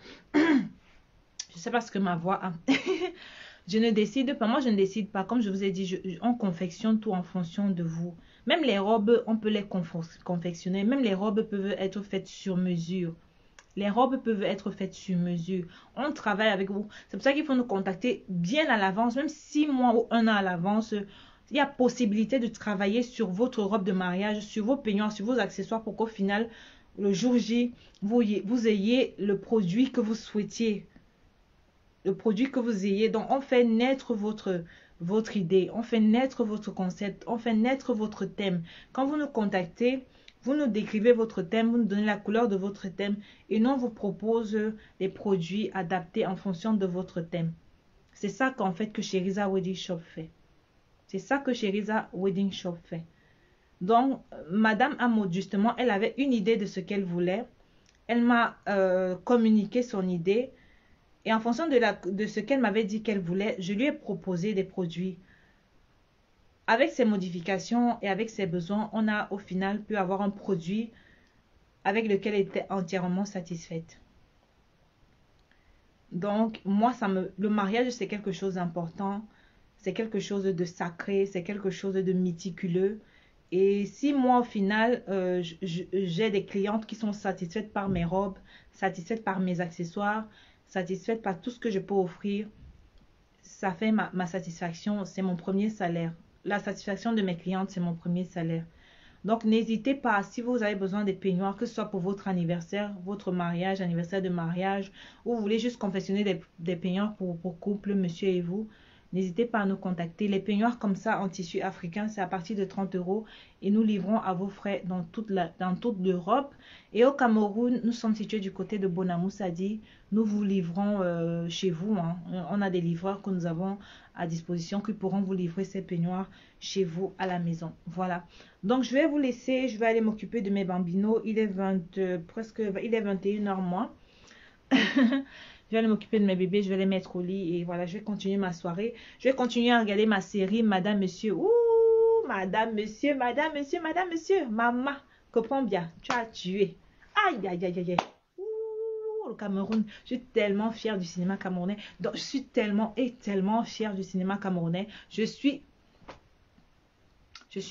Je sais pas ce que ma voix a. Je ne décide pas. Moi, je ne décide pas. Comme je vous ai dit, on confectionne tout en fonction de vous. Même les robes, on peut les confectionner. Même les robes peuvent être faites sur mesure. Les robes peuvent être faites sur mesure. On travaille avec vous. C'est pour ça qu'il faut nous contacter bien à l'avance. Même 6 mois ou 1 an à l'avance. Il y a possibilité de travailler sur votre robe de mariage, sur vos peignoirs, sur vos accessoires pour qu'au final, le jour J, vous ayez le produit que vous souhaitiez. Le produit que vous ayez. Donc, on fait naître votre idée, on fait naître votre concept, on fait naître votre thème. Quand vous nous contactez, vous nous décrivez votre thème, vous nous donnez la couleur de votre thème et nous, on vous propose des produits adaptés en fonction de votre thème. C'est ça qu'en fait que Cheriza Wedding Shop fait. C'est ça que Cheriza Wedding Shop fait. Donc, Madame Amout, justement, elle avait une idée de ce qu'elle voulait. Elle m'a communiqué son idée. Et en fonction de ce qu'elle m'avait dit qu'elle voulait, je lui ai proposé des produits. Avec ses modifications et avec ses besoins, on a au final pu avoir un produit avec lequel elle était entièrement satisfaite. Donc, moi, le mariage, c'est quelque chose d'important. C'est quelque chose de sacré. C'est quelque chose de méticuleux. Et si moi, au final, j'ai des clientes qui sont satisfaites par mes robes, satisfaites par mes accessoires, satisfaite par tout ce que je peux offrir, ça fait ma satisfaction, c'est mon premier salaire. La satisfaction de mes clientes, c'est mon premier salaire. Donc, n'hésitez pas, si vous avez besoin des peignoirs, que ce soit pour votre anniversaire, votre mariage, anniversaire de mariage, ou vous voulez juste confectionner des peignoirs pour couple, monsieur et vous, n'hésitez pas à nous contacter. Les peignoirs comme ça en tissu africain, c'est à partir de 30 € et nous livrons à vos frais dans toute l'Europe. Et au Cameroun, nous sommes situés du côté de Bonamoussadi. Nous vous livrons chez vous, hein. On a des livreurs que nous avons à disposition qui pourront vous livrer ces peignoirs chez vous à la maison. Voilà. Donc, je vais vous laisser. Je vais aller m'occuper de mes bambinos. Il est 21 h moins. Je vais aller m'occuper de mes bébés, je vais les mettre au lit et voilà, je vais continuer ma soirée. Je vais continuer à regarder ma série Madame, Monsieur. Ouh, Madame, Monsieur, Madame, Monsieur, Madame, Monsieur. Maman, comprends bien, tu as tué. Aïe, aïe, aïe, aïe, aïe. Ouh, le Cameroun. Je suis tellement fière du cinéma camerounais. Donc, je suis tellement fière du cinéma camerounais. Je suis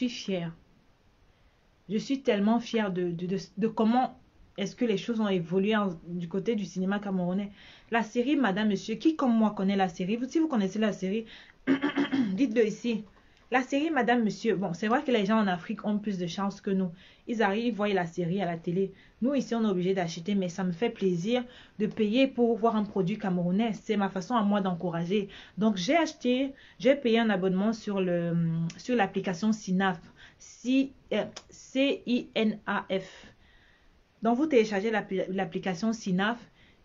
fière. Je suis tellement fière de comment est-ce que les choses ont évolué du côté du cinéma camerounais. La série Madame, Monsieur, qui comme moi connaît la série? Si vous connaissez la série, dites-le ici. La série Madame, Monsieur, bon, c'est vrai que les gens en Afrique ont plus de chance que nous. Ils arrivent, ils voient la série à la télé. Nous, ici, on est obligé d'acheter, mais ça me fait plaisir de payer pour voir un produit camerounais. C'est ma façon à moi d'encourager. Donc, j'ai payé un abonnement sur l'application Cinaf. C-I-N-A-F. Donc, vous téléchargez l'application Cinaf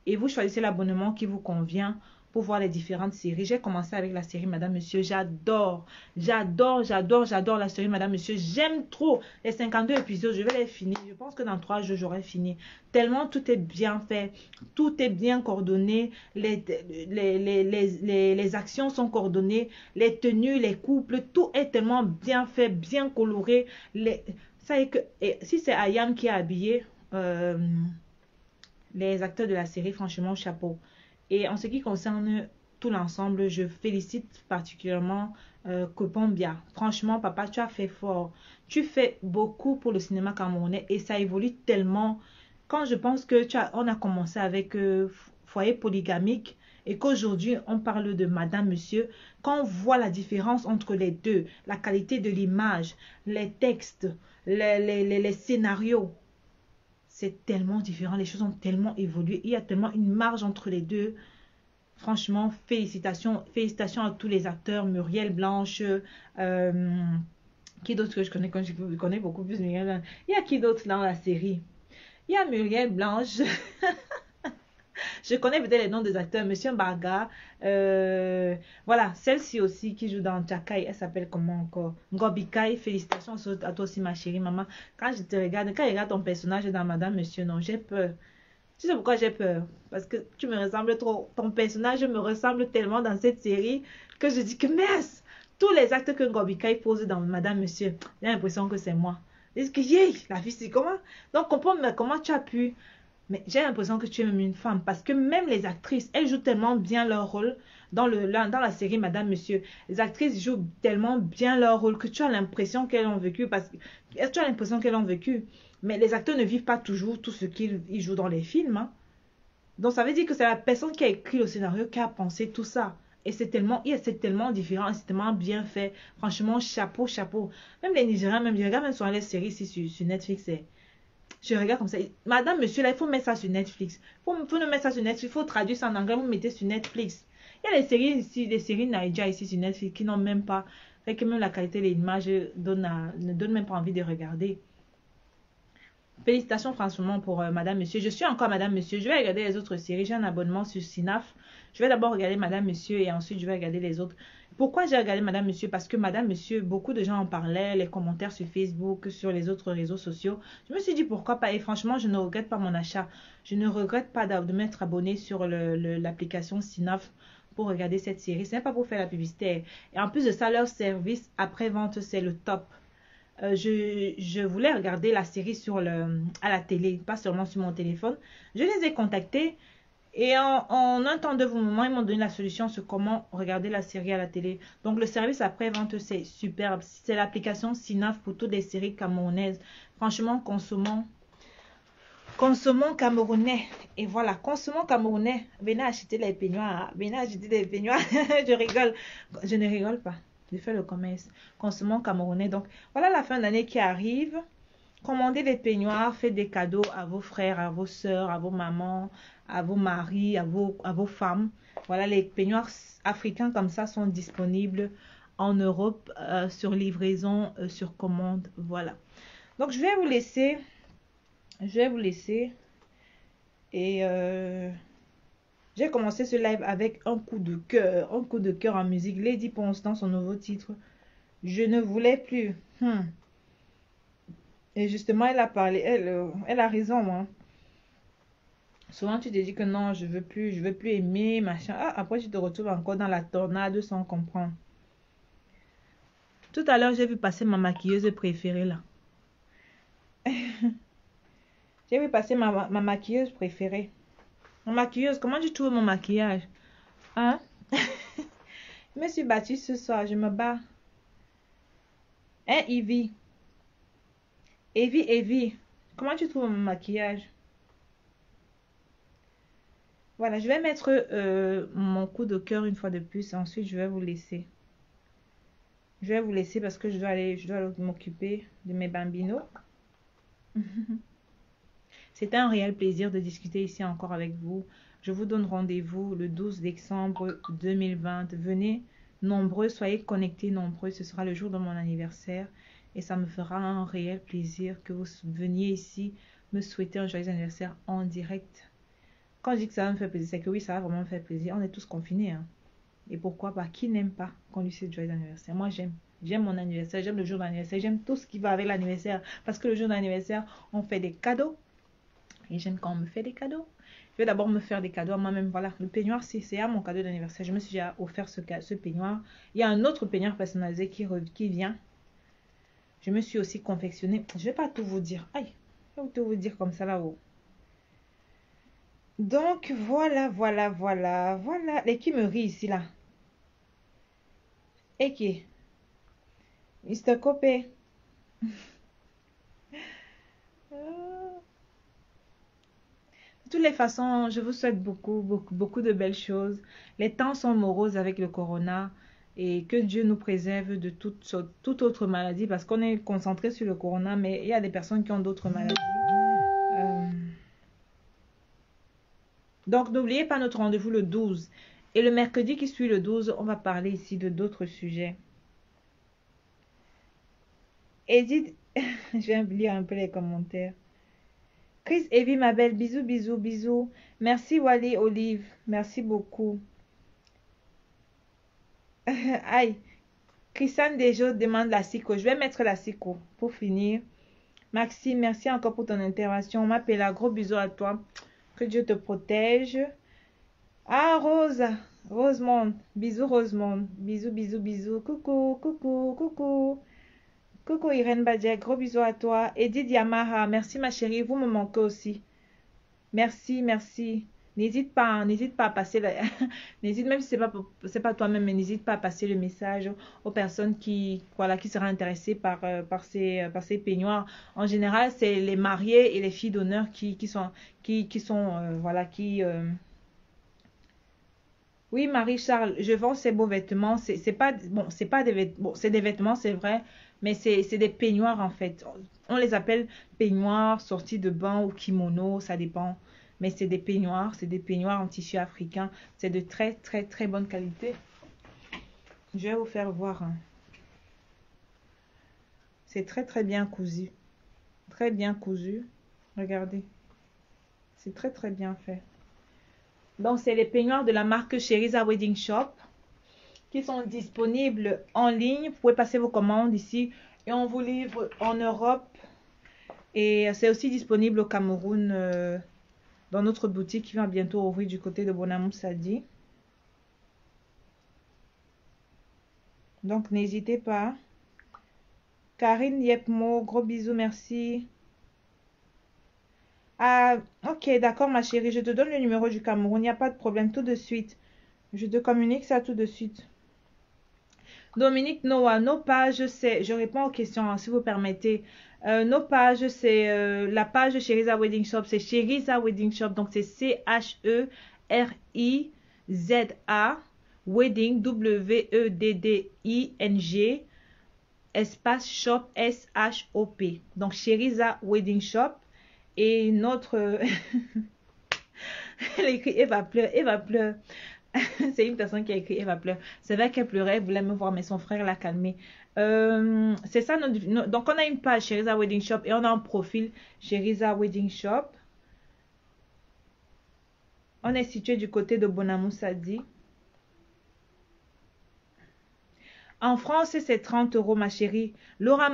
et vous choisissez l'abonnement qui vous convient pour voir les différentes séries. J'ai commencé avec la série Madame, Monsieur. J'adore la série Madame, Monsieur. J'aime trop les 52 épisodes. Je vais les finir. Je pense que dans 3 jours, j'aurai fini. Tellement tout est bien fait. Tout est bien coordonné. Les actions sont coordonnées. Les tenues, les couples, tout est tellement bien fait, bien coloré. Ça est que, si c'est Ayam qui a habillé les acteurs de la série, franchement, chapeau. Et en ce qui concerne tout l'ensemble, je félicite particulièrement Kopombia. Franchement, papa, tu as fait fort. Tu fais beaucoup pour le cinéma camerounais et ça évolue tellement. Quand je pense que on a commencé avec Foyer polygamique et qu'aujourd'hui, on parle de Madame, Monsieur, quand on voit la différence entre les deux, la qualité de l'image, les textes, les scénarios, c'est tellement différent, les choses ont tellement évolué, il y a tellement une marge entre les deux. Franchement, félicitations à tous les acteurs, Muriel Blanche, qui d'autre que je connais beaucoup plus Muriel Blanche. Il y a qui d'autre dans la série? Il y a Muriel Blanche. Je connais peut-être les noms des acteurs, Monsieur Mbaga. Voilà, celle-ci aussi qui joue dans Tchakai, elle s'appelle comment encore? Ngobikai. Félicitations à toi aussi, ma chérie maman. Quand je regarde ton personnage dans Madame, Monsieur, non, j'ai peur. Tu sais pourquoi j'ai peur? Parce que tu me ressembles trop. Ton personnage me ressemble tellement dans cette série que je dis que mince, tous les actes que Ngobikai pose dans Madame, Monsieur, j'ai l'impression que c'est moi. Est-ce que, la fille, c'est comment? Donc, comprends comment tu as pu. Mais j'ai l'impression que tu es même une femme parce que même les actrices, elles jouent tellement bien leur rôle dans la série Madame, Monsieur. Les actrices jouent tellement bien leur rôle que tu as l'impression qu'elles ont vécu Mais les acteurs ne vivent pas toujours tout ce qu'ils jouent dans les films, hein. Donc ça veut dire que c'est la personne qui a écrit le scénario qui a pensé tout ça. Et c'est tellement différent, c'est tellement bien fait. Franchement, chapeau. Même les Nigériens, je regarde même sur les séries ici sur Netflix, je regarde comme ça. Madame, Monsieur, là, il faut mettre ça sur Netflix. Faut ne mettre ça sur Netflix. Il faut traduire ça en anglais. Vous mettez sur Netflix. Il y a les séries ici, les séries Naija ici sur Netflix qui n'ont même pas. Fait que même la qualité de l'image ne donne même pas envie de regarder. Félicitations franchement pour Madame, Monsieur. Je suis encore Madame, Monsieur. Je vais regarder les autres séries. J'ai un abonnement sur Cinaf. Je vais d'abord regarder Madame, Monsieur et ensuite je vais regarder les autres. Pourquoi j'ai regardé Madame, Monsieur? Parce que Madame, Monsieur, beaucoup de gens en parlaient, les commentaires sur Facebook, sur les autres réseaux sociaux. Je me suis dit pourquoi pas et franchement, je ne regrette pas mon achat. Je ne regrette pas de m'être abonné sur l'application Cinaf pour regarder cette série. Ce n'est pas pour faire la publicité. Et en plus de ça, leur service après-vente, c'est le top. Je voulais regarder la série à la télé, pas seulement sur mon téléphone. Je les ai contactés et en un temps de moment, ils m'ont donné la solution sur comment regarder la série à la télé. Donc le service après-vente, c'est superbe. C'est l'application Cinaf pour toutes les séries camerounaises. Franchement, consommons camerounais. Et voilà, consommons camerounais. Venez acheter les peignoirs. Je rigole. Je ne rigole pas. Je fais le commerce. Consommons camerounais. Donc, voilà la fin d'année qui arrive. Commandez des peignoirs, faites des cadeaux à vos frères, à vos sœurs, à vos mamans, à vos maris, à vos femmes. Voilà, les peignoirs africains comme ça sont disponibles en Europe sur livraison, sur commande. Voilà. Donc, je vais vous laisser. Je vais vous laisser. Et j'ai commencé ce live avec un coup de cœur. Un coup de cœur en musique. Lady Ponce dans son nouveau titre. Je ne voulais plus. Et justement, elle a parlé. Elle a raison, hein. Souvent, tu te dis que non, je veux plus aimer, machin. Ah, après, tu te retrouves encore dans la tornade sans comprendre. Tout à l'heure, j'ai vu passer ma maquilleuse préférée là. J'ai vu passer ma maquilleuse préférée. Ma maquilleuse, comment tu trouves mon maquillage? Hein? Je me suis battue ce soir, je me bats. Hein, Evie? Evie, comment tu trouves mon maquillage? Voilà, je vais mettre mon coup de cœur une fois de plus. Ensuite, je vais vous laisser. Je vais vous laisser parce que je dois aller m'occuper de mes bambinos. C'était un réel plaisir de discuter ici encore avec vous. Je vous donne rendez-vous le 12 décembre 2020. Venez nombreux, soyez connectés nombreux. Ce sera le jour de mon anniversaire. Et ça me fera un réel plaisir que vous veniez ici me souhaiter un joyeux anniversaire en direct. Quand je dis que ça va me faire plaisir, c'est que oui, ça va vraiment me faire plaisir. On est tous confinés, hein. Et pourquoi pas? Qui n'aime pas qu'on lui souhaite joyeux anniversaire? Moi, j'aime. J'aime mon anniversaire, j'aime le jour d'anniversaire, j'aime tout ce qui va avec l'anniversaire. Parce que le jour d'anniversaire, on fait des cadeaux. Et j'aime quand on me fait des cadeaux. Je vais d'abord me faire des cadeaux à moi-même. Voilà, le peignoir, c'est à mon cadeau d'anniversaire. Je me suis déjà offert ce peignoir. Il y a un autre peignoir personnalisé qui vient. Je me suis aussi confectionné. Je vais pas tout vous dire. Aïe, je vais tout vous dire comme ça là-haut. Donc, voilà. Et qui me rit ici, là? Et qui? Mr. Copé. De toutes les façons, je vous souhaite beaucoup de belles choses. Les temps sont moroses avec le corona et que Dieu nous préserve de toute autre maladie parce qu'on est concentré sur le corona, mais il y a des personnes qui ont d'autres maladies. Donc, n'oubliez pas notre rendez-vous le 12. Et le mercredi qui suit le 12, on va parler ici de d'autres sujets. Edith, je vais lire un peu les commentaires. Chris, Evie, ma belle, bisous. Merci Wally, Olive, merci beaucoup. Aïe, Christiane Desjos demande la psycho. Je vais mettre la psycho pour finir. Maxime, merci encore pour ton intervention. M'appelle, gros bisous à toi. Que Dieu te protège. Ah, Rosemont, bisous Rosemont. Bisous. Coucou Irène Badjek, gros bisous à toi. Edith Yamaha, merci ma chérie, vous me manquez aussi. Merci. N'hésite pas à passer n'hésite même si c'est pas toi-même, mais n'hésite pas à passer le message aux personnes qui seraient intéressées par ces peignoirs. En général, c'est les mariés et les filles d'honneur Oui, Marie-Charles, je vends ces beaux vêtements. C'est pas des vêtements. Bon, c'est des vêtements, c'est vrai, mais c'est des peignoirs en fait. On les appelle peignoirs, sortis de bain ou kimono, ça dépend. Mais c'est des peignoirs en tissu africain. C'est de très bonne qualité. Je vais vous faire voir, hein. C'est très bien cousu. Très bien cousu. Regardez. C'est très bien fait. Donc, c'est les peignoirs de la marque Cheriza Wedding Shop qui sont disponibles en ligne. Vous pouvez passer vos commandes ici et on vous livre en Europe. Et c'est aussi disponible au Cameroun dans notre boutique qui va bientôt ouvrir du côté de Bonamou Sadi. Donc, n'hésitez pas. Karine Yepmo, gros bisous, merci. Ah, ok, d'accord, ma chérie. Je te donne le numéro du Cameroun. Il n'y a pas de problème. Tout de suite. Je te communique ça tout de suite. Dominique Noah, nos pages, c'est... Je réponds aux questions, hein, si vous permettez. Nos pages, c'est la page de Cheriza Wedding Shop. C'est Cheriza Wedding Shop. Donc, c'est C-H-E-R-I-Z-A. Wedding, W-E-D-D-I-N-G. espace shop, S-H-O-P. Donc, Cheriza Wedding Shop. Et notre... Elle a écrit Eva pleure, Eva pleure. C'est une personne qui a écrit Eva pleure. C'est vrai qu'elle pleurait, elle voulait me voir, mais son frère l'a calmée. C'est ça. Donc, on a une page Cheriza Wedding Shop et on a un profil Cheriza Wedding Shop. On est situé du côté de Bonamoussadi. En France, c'est 30 euros, ma chérie. Laura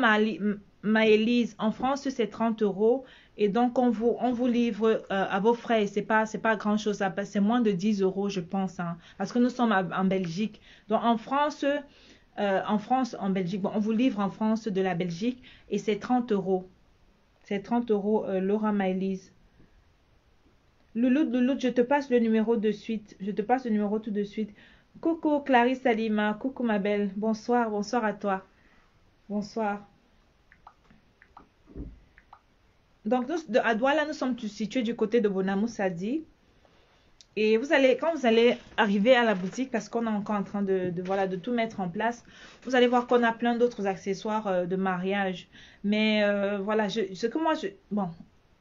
Maëlise, en France, c'est 30 euros. Et donc, on vous livre à vos frais. C'est pas grand-chose. C'est moins de 10 euros, je pense. Hein, parce que nous sommes en Belgique. Donc, en France, en Belgique, bon, on vous livre en France de la Belgique. Et c'est 30 euros. C'est 30 euros, Laura Maëlise. Louloute, je te passe le numéro de suite. Je te passe le numéro tout de suite. Coucou Clarisse Salima, coucou ma belle, bonsoir, bonsoir à toi, bonsoir. Donc à Douala, nous sommes situés du côté de Bonamoussadi. Et quand vous allez arriver à la boutique, parce qu'on est encore en train voilà, de tout mettre en place, vous allez voir qu'on a plein d'autres accessoires de mariage. Mais voilà, bon,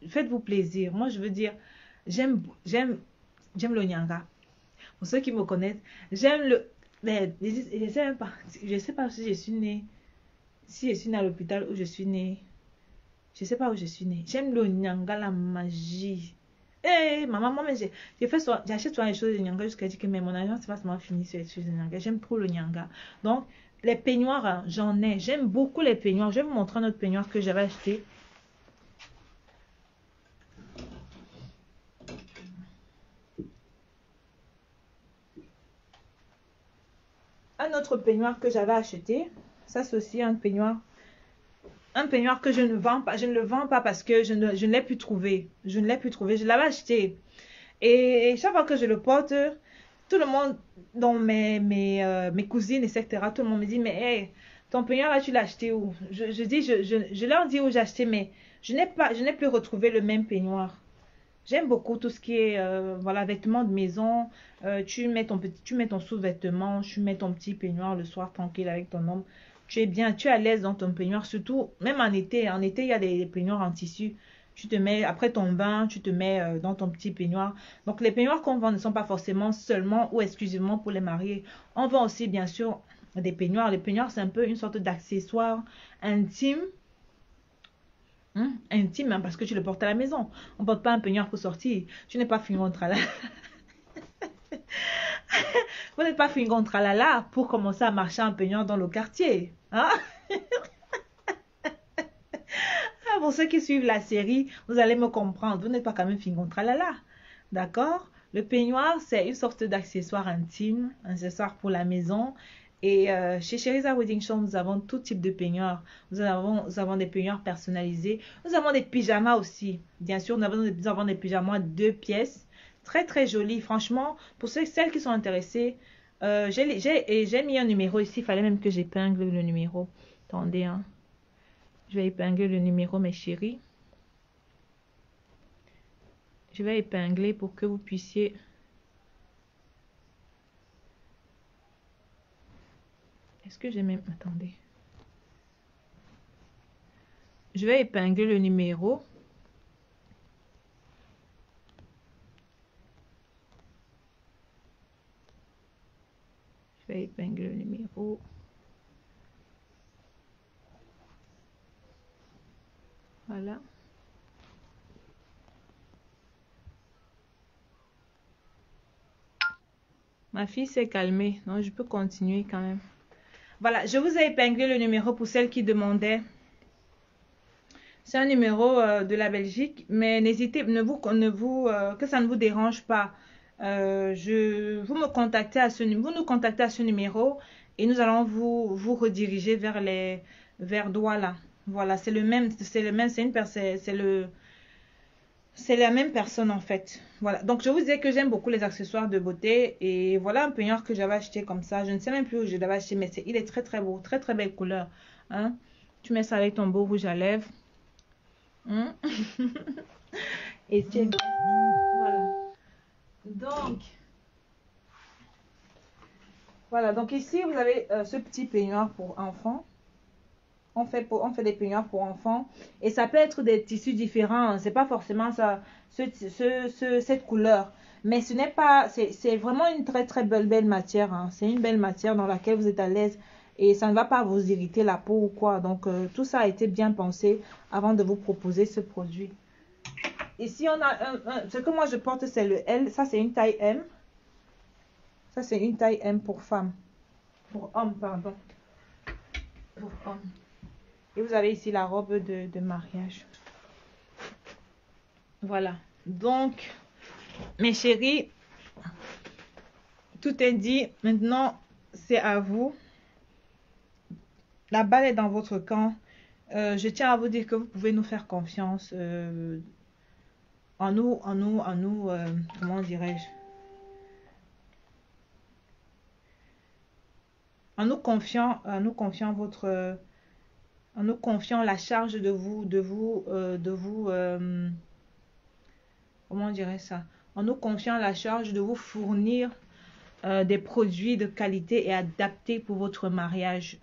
faites-vous plaisir. Moi, je veux dire, j'aime le nyanga. Pour ceux qui me connaissent, j'aime le... Mais je sais même pas. Je sais pas si je suis née. Si je suis née à l'hôpital où je suis née. Je sais pas où je suis née. J'aime le nyanga, la magie. Eh, maman, moi, j'achète souvent les choses de nyanga jusqu'à dire que mais mon argent, c'est pas seulement fini sur les choses de nyanga. J'aime trop le nyanga. Donc, les peignoirs, hein, j'en ai. J'aime beaucoup les peignoirs. Je vais vous montrer un autre peignoir que j'avais acheté. Un autre peignoir que j'avais acheté. Ça, c'est aussi un peignoir. Un peignoir que je ne vends pas. Je ne le vends pas parce que je ne l'ai plus trouvé. Je ne l'ai plus trouvé. Je l'avais acheté. Et chaque fois que je le porte, tout le monde, dont mes cousines, etc., tout le monde me dit, mais hey, ton peignoir là, tu l'as acheté où? Je leur dis où j'ai acheté, mais je n'ai plus retrouvé le même peignoir. J'aime beaucoup tout ce qui est voilà, vêtements de maison. Tu mets ton sous-vêtement, tu mets ton petit peignoir le soir tranquille avec ton homme. Tu es bien, tu es à l'aise dans ton peignoir, surtout même en été. En été, il y a des peignoirs en tissu. Tu te mets, après ton bain, tu te mets dans ton petit peignoir. Donc les peignoirs qu'on vend ne sont pas forcément seulement ou exclusivement pour les mariés. On vend aussi bien sûr des peignoirs. Les peignoirs, c'est un peu une sorte d'accessoire intime. Intime, hein, parce que tu le portes à la maison. On ne porte pas un peignoir pour sortir. Tu n'es pas fingon tralala. Vous n'êtes pas fingon tralala pour commencer à marcher en peignoir dans le quartier. Hein? Pour ceux qui suivent la série, vous allez me comprendre. Vous n'êtes pas quand même fingon tralala. D'accord? Le peignoir, c'est une sorte d'accessoire intime, un accessoire pour la maison. Et chez Cheriza Wedding Shop, nous avons tout type de peignoirs. Nous avons des peignoirs personnalisés. Nous avons des pyjamas aussi. Bien sûr, nous avons des pyjamas 2 pièces. Très, très jolis. Franchement, pour celles qui sont intéressées, j'ai mis un numéro ici. Il fallait même que j'épingle le numéro. Attendez, hein. Je vais épingler le numéro, mes chéris. Je vais épingler pour que vous puissiez... Est-ce que j'ai même... Attendez. Je vais épingler le numéro. Je vais épingler le numéro. Voilà. Ma fille s'est calmée. Donc, je peux continuer quand même. Voilà, je vous ai épinglé le numéro pour celles qui demandaient. C'est un numéro de la Belgique, mais n'hésitez, que ça ne vous dérange pas. Vous nous contactez à ce numéro et nous allons vous rediriger vers Douala. Voilà, c'est la même personne en fait. Voilà, donc je vous disais que j'aime beaucoup les accessoires de beauté et voilà un peignoir que j'avais acheté comme ça. Je ne sais même plus où je l'avais acheté, mais il est très très beau, très très belle couleur. Hein? Tu mets ça avec ton beau rouge à lèvres. Et tiens, voilà. Donc ici vous avez ce petit peignoir pour enfants. On fait des peignoirs pour enfants. Et ça peut être des tissus différents. C'est pas forcément ça, cette couleur. Mais ce n'est pas, c'est vraiment une très très belle matière, hein. C'est une belle matière dans laquelle vous êtes à l'aise. Et ça ne va pas vous irriter la peau ou quoi. Donc tout ça a été bien pensé avant de vous proposer ce produit. Ici on a ce que moi je porte, c'est le L. Ça c'est une taille M. Ça c'est une taille M pour femme. Pour homme, pardon. Pour homme. Et vous avez ici la robe de mariage. Voilà. Donc, mes chéris, tout est dit. Maintenant, c'est à vous. La balle est dans votre camp. Je tiens à vous dire que vous pouvez nous faire confiance en nous, comment dirais-je? En nous confiant en nous confiant la charge comment on dirait ça? En nous confiant la charge de vous fournir des produits de qualité et adaptés pour votre mariage.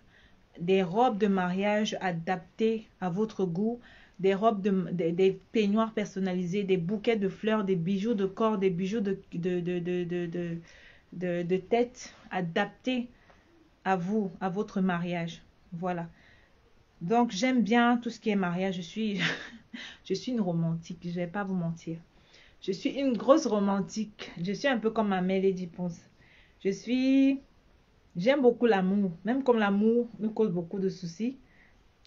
Des robes de mariage adaptées à votre goût, des robes des peignoirs personnalisés, des bouquets de fleurs, des bijoux de corps, des bijoux de tête adaptés à vous, à votre mariage. Voilà. Donc, j'aime bien tout ce qui est mariage. Je suis une romantique, je vais pas vous mentir. Je suis une grosse romantique. Je suis un peu comme ma mère Lady Ponce. J'aime beaucoup l'amour. Même comme l'amour me cause beaucoup de soucis.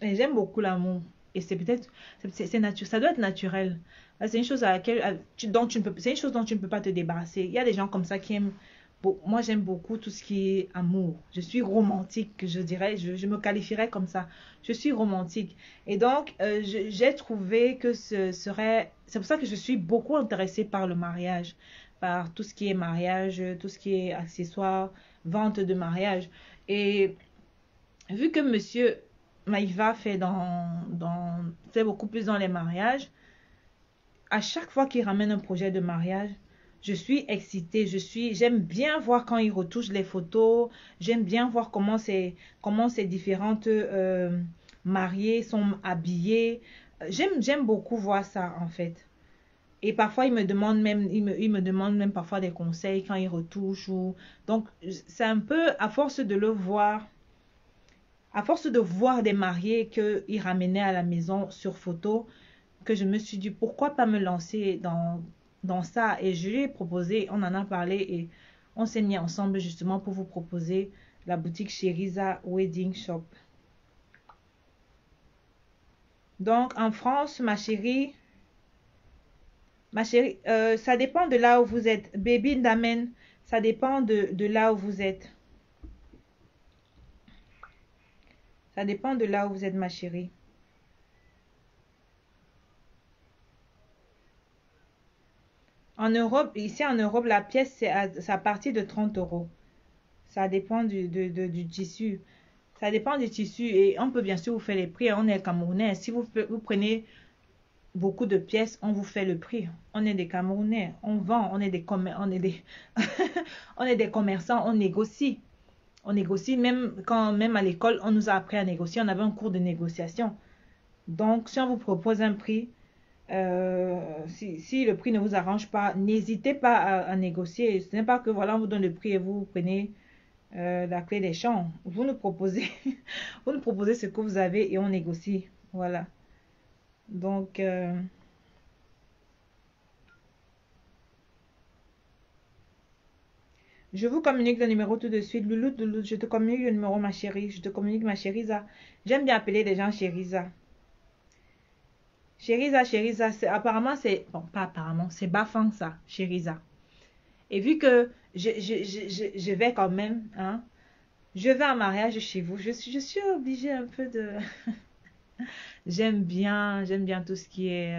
Et j'aime beaucoup l'amour. Et c'est peut-être, c'est naturel. Ça doit être naturel. C'est une chose c'est une chose dont tu ne peux pas te débarrasser. Il y a des gens comme ça qui aiment. Moi, j'aime beaucoup tout ce qui est amour. Je suis romantique, je dirais. Je me qualifierais comme ça. Je suis romantique. Et donc, j'ai trouvé que ce serait. C'est pour ça que je suis beaucoup intéressée par le mariage. Par tout ce qui est mariage, tout ce qui est accessoires, vente de mariage. Et vu que monsieur Maïva fait beaucoup plus dans les mariages, à chaque fois qu'il ramène un projet de mariage, je suis excitée, j'aime bien voir quand il retouche les photos, j'aime bien voir comment ces différentes mariées sont habillées. J'aime beaucoup voir ça en fait. Et parfois il me demande même parfois des conseils quand il retouche donc c'est un peu à force de le voir. À force de voir des mariés qu'il ramenait à la maison sur photo, que je me suis dit pourquoi pas me lancer dans ça. Et je lui ai proposé, on en a parlé et on s'est mis ensemble justement pour vous proposer la boutique Cheriza Wedding Shop. Donc en France, ma chérie, ça dépend de là où vous êtes. Baby Damen, ça dépend de là où vous êtes. Ça dépend de là où vous êtes, ma chérie. En Europe, ici en Europe, la pièce, c'est à partir de 30 euros. Ça dépend du tissu. Ça dépend du tissu et on peut bien sûr vous faire les prix. On est Camerounais. Si vous prenez beaucoup de pièces, on vous fait le prix. On est des Camerounais. On vend. On est des on est des commerçants. On négocie. On négocie même à l'école, on nous a appris à négocier. On avait un cours de négociation. Donc, si on vous propose un prix, si le prix ne vous arrange pas, n'hésitez pas à négocier. Ce n'est pas que voilà, on vous donne le prix et vous prenez la clé des champs. Vous nous proposez, vous nous proposez ce que vous avez et on négocie. Voilà. Donc, je vous communique le numéro tout de suite. Loulou, je te communique le numéro, ma chérie. Je te communique ma chériza. J'aime bien appeler les gens chériza. Chériza, apparemment, c'est... Bon, pas apparemment, c'est Bafang, ça, chériza. Et vu que je vais quand même, hein, je vais en mariage chez vous, je suis obligée un peu de... j'aime bien tout ce qui est...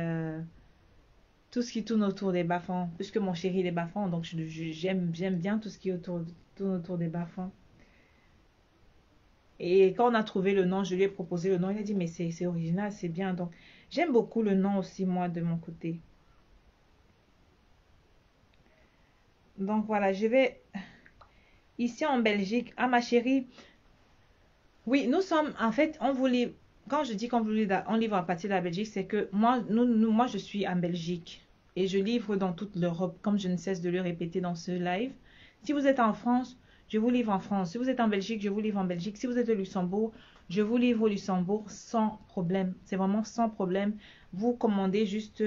tout ce qui tourne autour des bas-fonds. Puisque mon chéri est bas-fonds, donc j'aime bien tout ce qui tourne autour des bas-fonds. Et quand on a trouvé le nom, je lui ai proposé le nom. Il a dit, mais c'est original, c'est bien. Donc, j'aime beaucoup le nom aussi, moi, de mon côté. Donc, voilà, je vais ici en Belgique. Ah, ma chérie. Oui, nous sommes, en fait, on voulait... quand je dis qu'on livre à partir de la Belgique, c'est que moi, je suis en Belgique et je livre dans toute l'Europe, comme je ne cesse de le répéter dans ce live. Si vous êtes en France, je vous livre en France. Si vous êtes en Belgique, je vous livre en Belgique. Si vous êtes au Luxembourg, je vous livre au Luxembourg sans problème. C'est vraiment sans problème. Vous commandez juste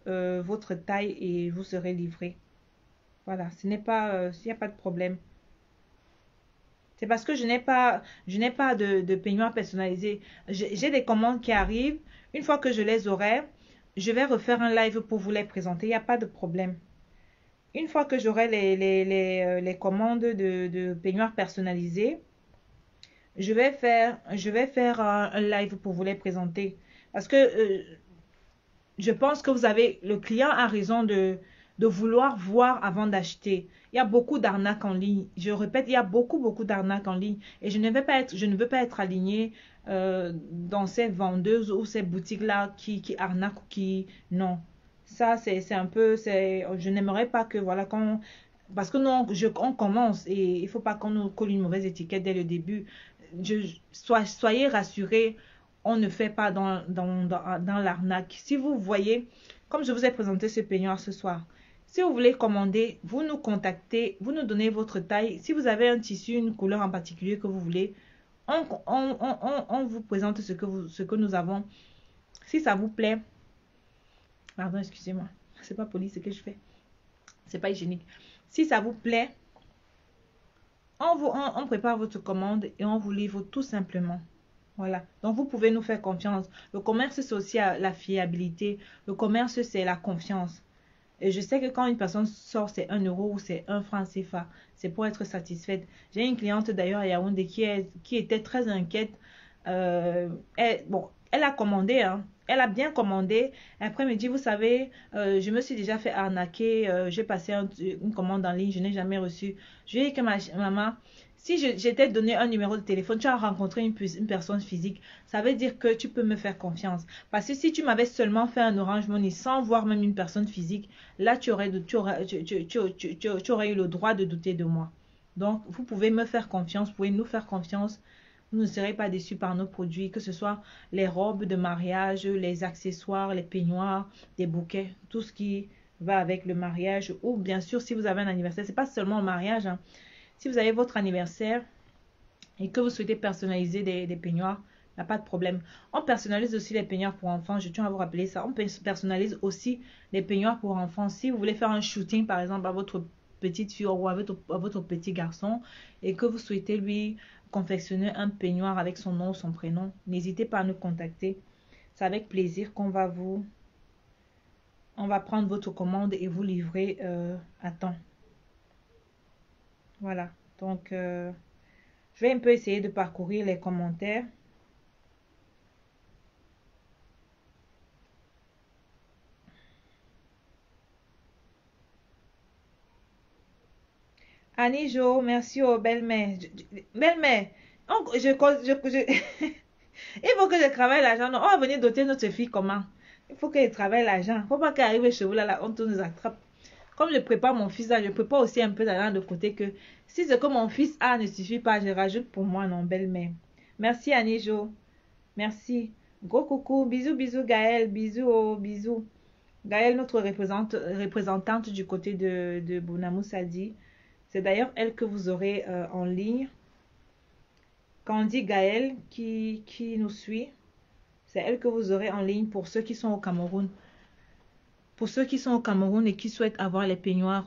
votre taille et vous serez livré. Voilà, ce n'est pas, il n'y a pas de problème. C'est parce que je n'ai pas de peignoir personnalisé. J'ai des commandes qui arrivent. Une fois que je les aurai, je vais refaire un live pour vous les présenter. Il n'y a pas de problème. Une fois que j'aurai les commandes de peignoir personnalisé, je vais faire un live pour vous les présenter. Parce que je pense que le client a raison de vouloir voir avant d'acheter. Il y a beaucoup d'arnaques en ligne. Je répète, il y a beaucoup d'arnaques en ligne. Et je ne veux pas être alignée dans ces vendeuses ou ces boutiques-là qui arnaquent ou qui... Non. Ça, c'est un peu... Je n'aimerais pas que, voilà, parce que nous, on commence et il ne faut pas qu'on nous colle une mauvaise étiquette dès le début. Soyez rassurés, on ne fait pas dans l'arnaque. Si vous voyez, comme je vous ai présenté ce peignoir ce soir, si vous voulez commander, vous nous contactez, vous nous donnez votre taille. Si vous avez un tissu, une couleur en particulier que vous voulez, on vous présente ce que nous avons. Si ça vous plaît, pardon, excusez-moi, c'est pas poli ce que je fais, c'est pas hygiénique. Si ça vous plaît, on prépare votre commande et on vous livre tout simplement. Voilà. Donc, vous pouvez nous faire confiance. Le commerce, c'est aussi la fiabilité. Le commerce, c'est la confiance. Et je sais que quand une personne sort, c'est 1 euro ou c'est 1 franc CFA. C'est pour être satisfaite. J'ai une cliente d'ailleurs à Yaoundé qui était très inquiète. Elle a commandé, hein. Elle a bien commandé. Après, elle me dit, vous savez, je me suis déjà fait arnaquer. J'ai passé une commande en ligne. Je n'ai jamais reçu. Je lui ai dit que maman, si j'étais donné un numéro de téléphone, tu as rencontré une personne physique, ça veut dire que tu peux me faire confiance. Parce que si tu m'avais seulement fait un Orange Money sans voir même une personne physique, là, tu aurais eu le droit de douter de moi. Donc, vous pouvez me faire confiance, vous pouvez nous faire confiance. Vous ne serez pas déçus par nos produits, que ce soit les robes de mariage, les accessoires, les peignoirs, des bouquets, tout ce qui va avec le mariage. Ou bien sûr, si vous avez un anniversaire, c'est pas seulement un mariage, hein. Si vous avez votre anniversaire et que vous souhaitez personnaliser des peignoirs, il n'y a pas de problème. On personnalise aussi les peignoirs pour enfants. Je tiens à vous rappeler ça. On personnalise aussi les peignoirs pour enfants. Si vous voulez faire un shooting, par exemple, à votre petite fille ou à votre petit garçon et que vous souhaitez lui confectionner un peignoir avec son nom ou son prénom, n'hésitez pas à nous contacter. C'est avec plaisir qu'on va on va prendre votre commande et vous livrer à temps. Voilà, donc je vais un peu essayer de parcourir les commentaires. Annie Jo, merci aux belles-mères. Belle-mère, il faut que je travaille l'argent. On va venir doter notre fille comment? Il faut qu'elle travaille l'argent. Il ne faut pas qu'elle arrive chez vous là, la honte nous attrape. Comme je prépare mon fils là, je prépare aussi un peu d'argent de côté que si ce que mon fils a ne suffit pas, je rajoute pour moi, non, belle-mère. Merci Annie Jo. Merci. Gros coucou. Bisous, bisous Gaëlle. Bisous, oh, bisous. Gaëlle, notre représentante du côté de Bounamou Sadi. C'est d'ailleurs elle que vous aurez en ligne. Quand on dit Gaëlle qui nous suit, c'est elle que vous aurez en ligne pour ceux qui sont au Cameroun. Pour ceux qui sont au Cameroun et qui souhaitent avoir les peignoirs,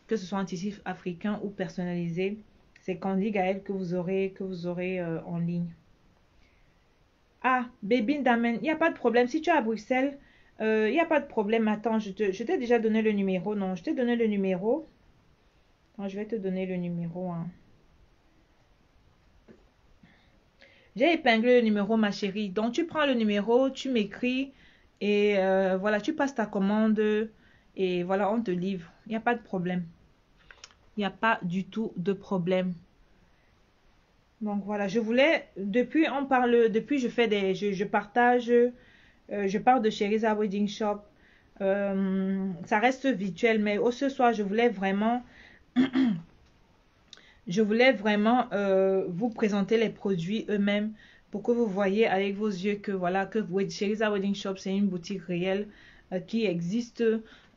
que ce soit en tissu africain ou personnalisé, c'est Candy Gaël que vous aurez en ligne. Ah, Bébine Damen, il n'y a pas de problème. Si tu es à Bruxelles, il n'y a pas de problème. Attends, je t'ai déjà donné le numéro. Non, je t'ai donné le numéro. Attends, je vais te donner le numéro. Hein. J'ai épinglé le numéro, ma chérie. Donc, tu prends le numéro, tu m'écris. Et voilà, tu passes ta commande et voilà, on te livre. Il n'y a pas de problème. Il n'y a pas du tout de problème. Donc voilà, je voulais, depuis je partage, je parle de Cheriza Wedding Shop. Ça reste virtuel, mais ce soir, je voulais vraiment vous présenter les produits eux-mêmes pour que vous voyez avec vos yeux que voilà, que Cheriza Wedding Shop, c'est une boutique réelle qui existe.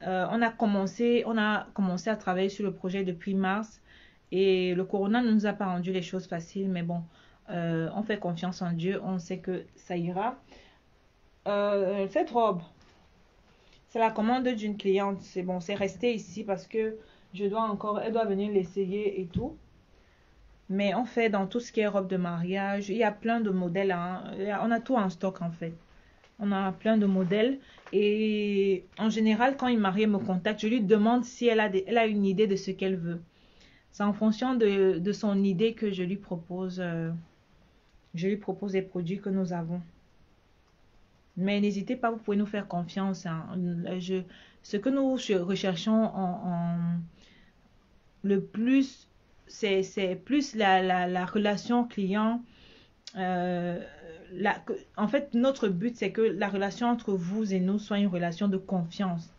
On a commencé à travailler sur le projet depuis mars et le corona ne nous a pas rendu les choses faciles, mais bon, on fait confiance en Dieu, on sait que ça ira. Cette robe, c'est la commande d'une cliente. C'est bon, c'est resté ici parce que elle doit venir l'essayer et tout. Mais on fait dans tout ce qui est robe de mariage, il y a plein de modèles, hein. On a tout en stock en fait. On a plein de modèles. Et en général, quand une mariée me contacte, je lui demande si elle a une idée de ce qu'elle veut. C'est en fonction de son idée que je lui propose les produits que nous avons. Mais n'hésitez pas, vous pouvez nous faire confiance, hein. Ce que nous recherchons le plus, c'est plus la relation client. En fait, notre but, c'est que la relation entre vous et nous soit une relation de confiance.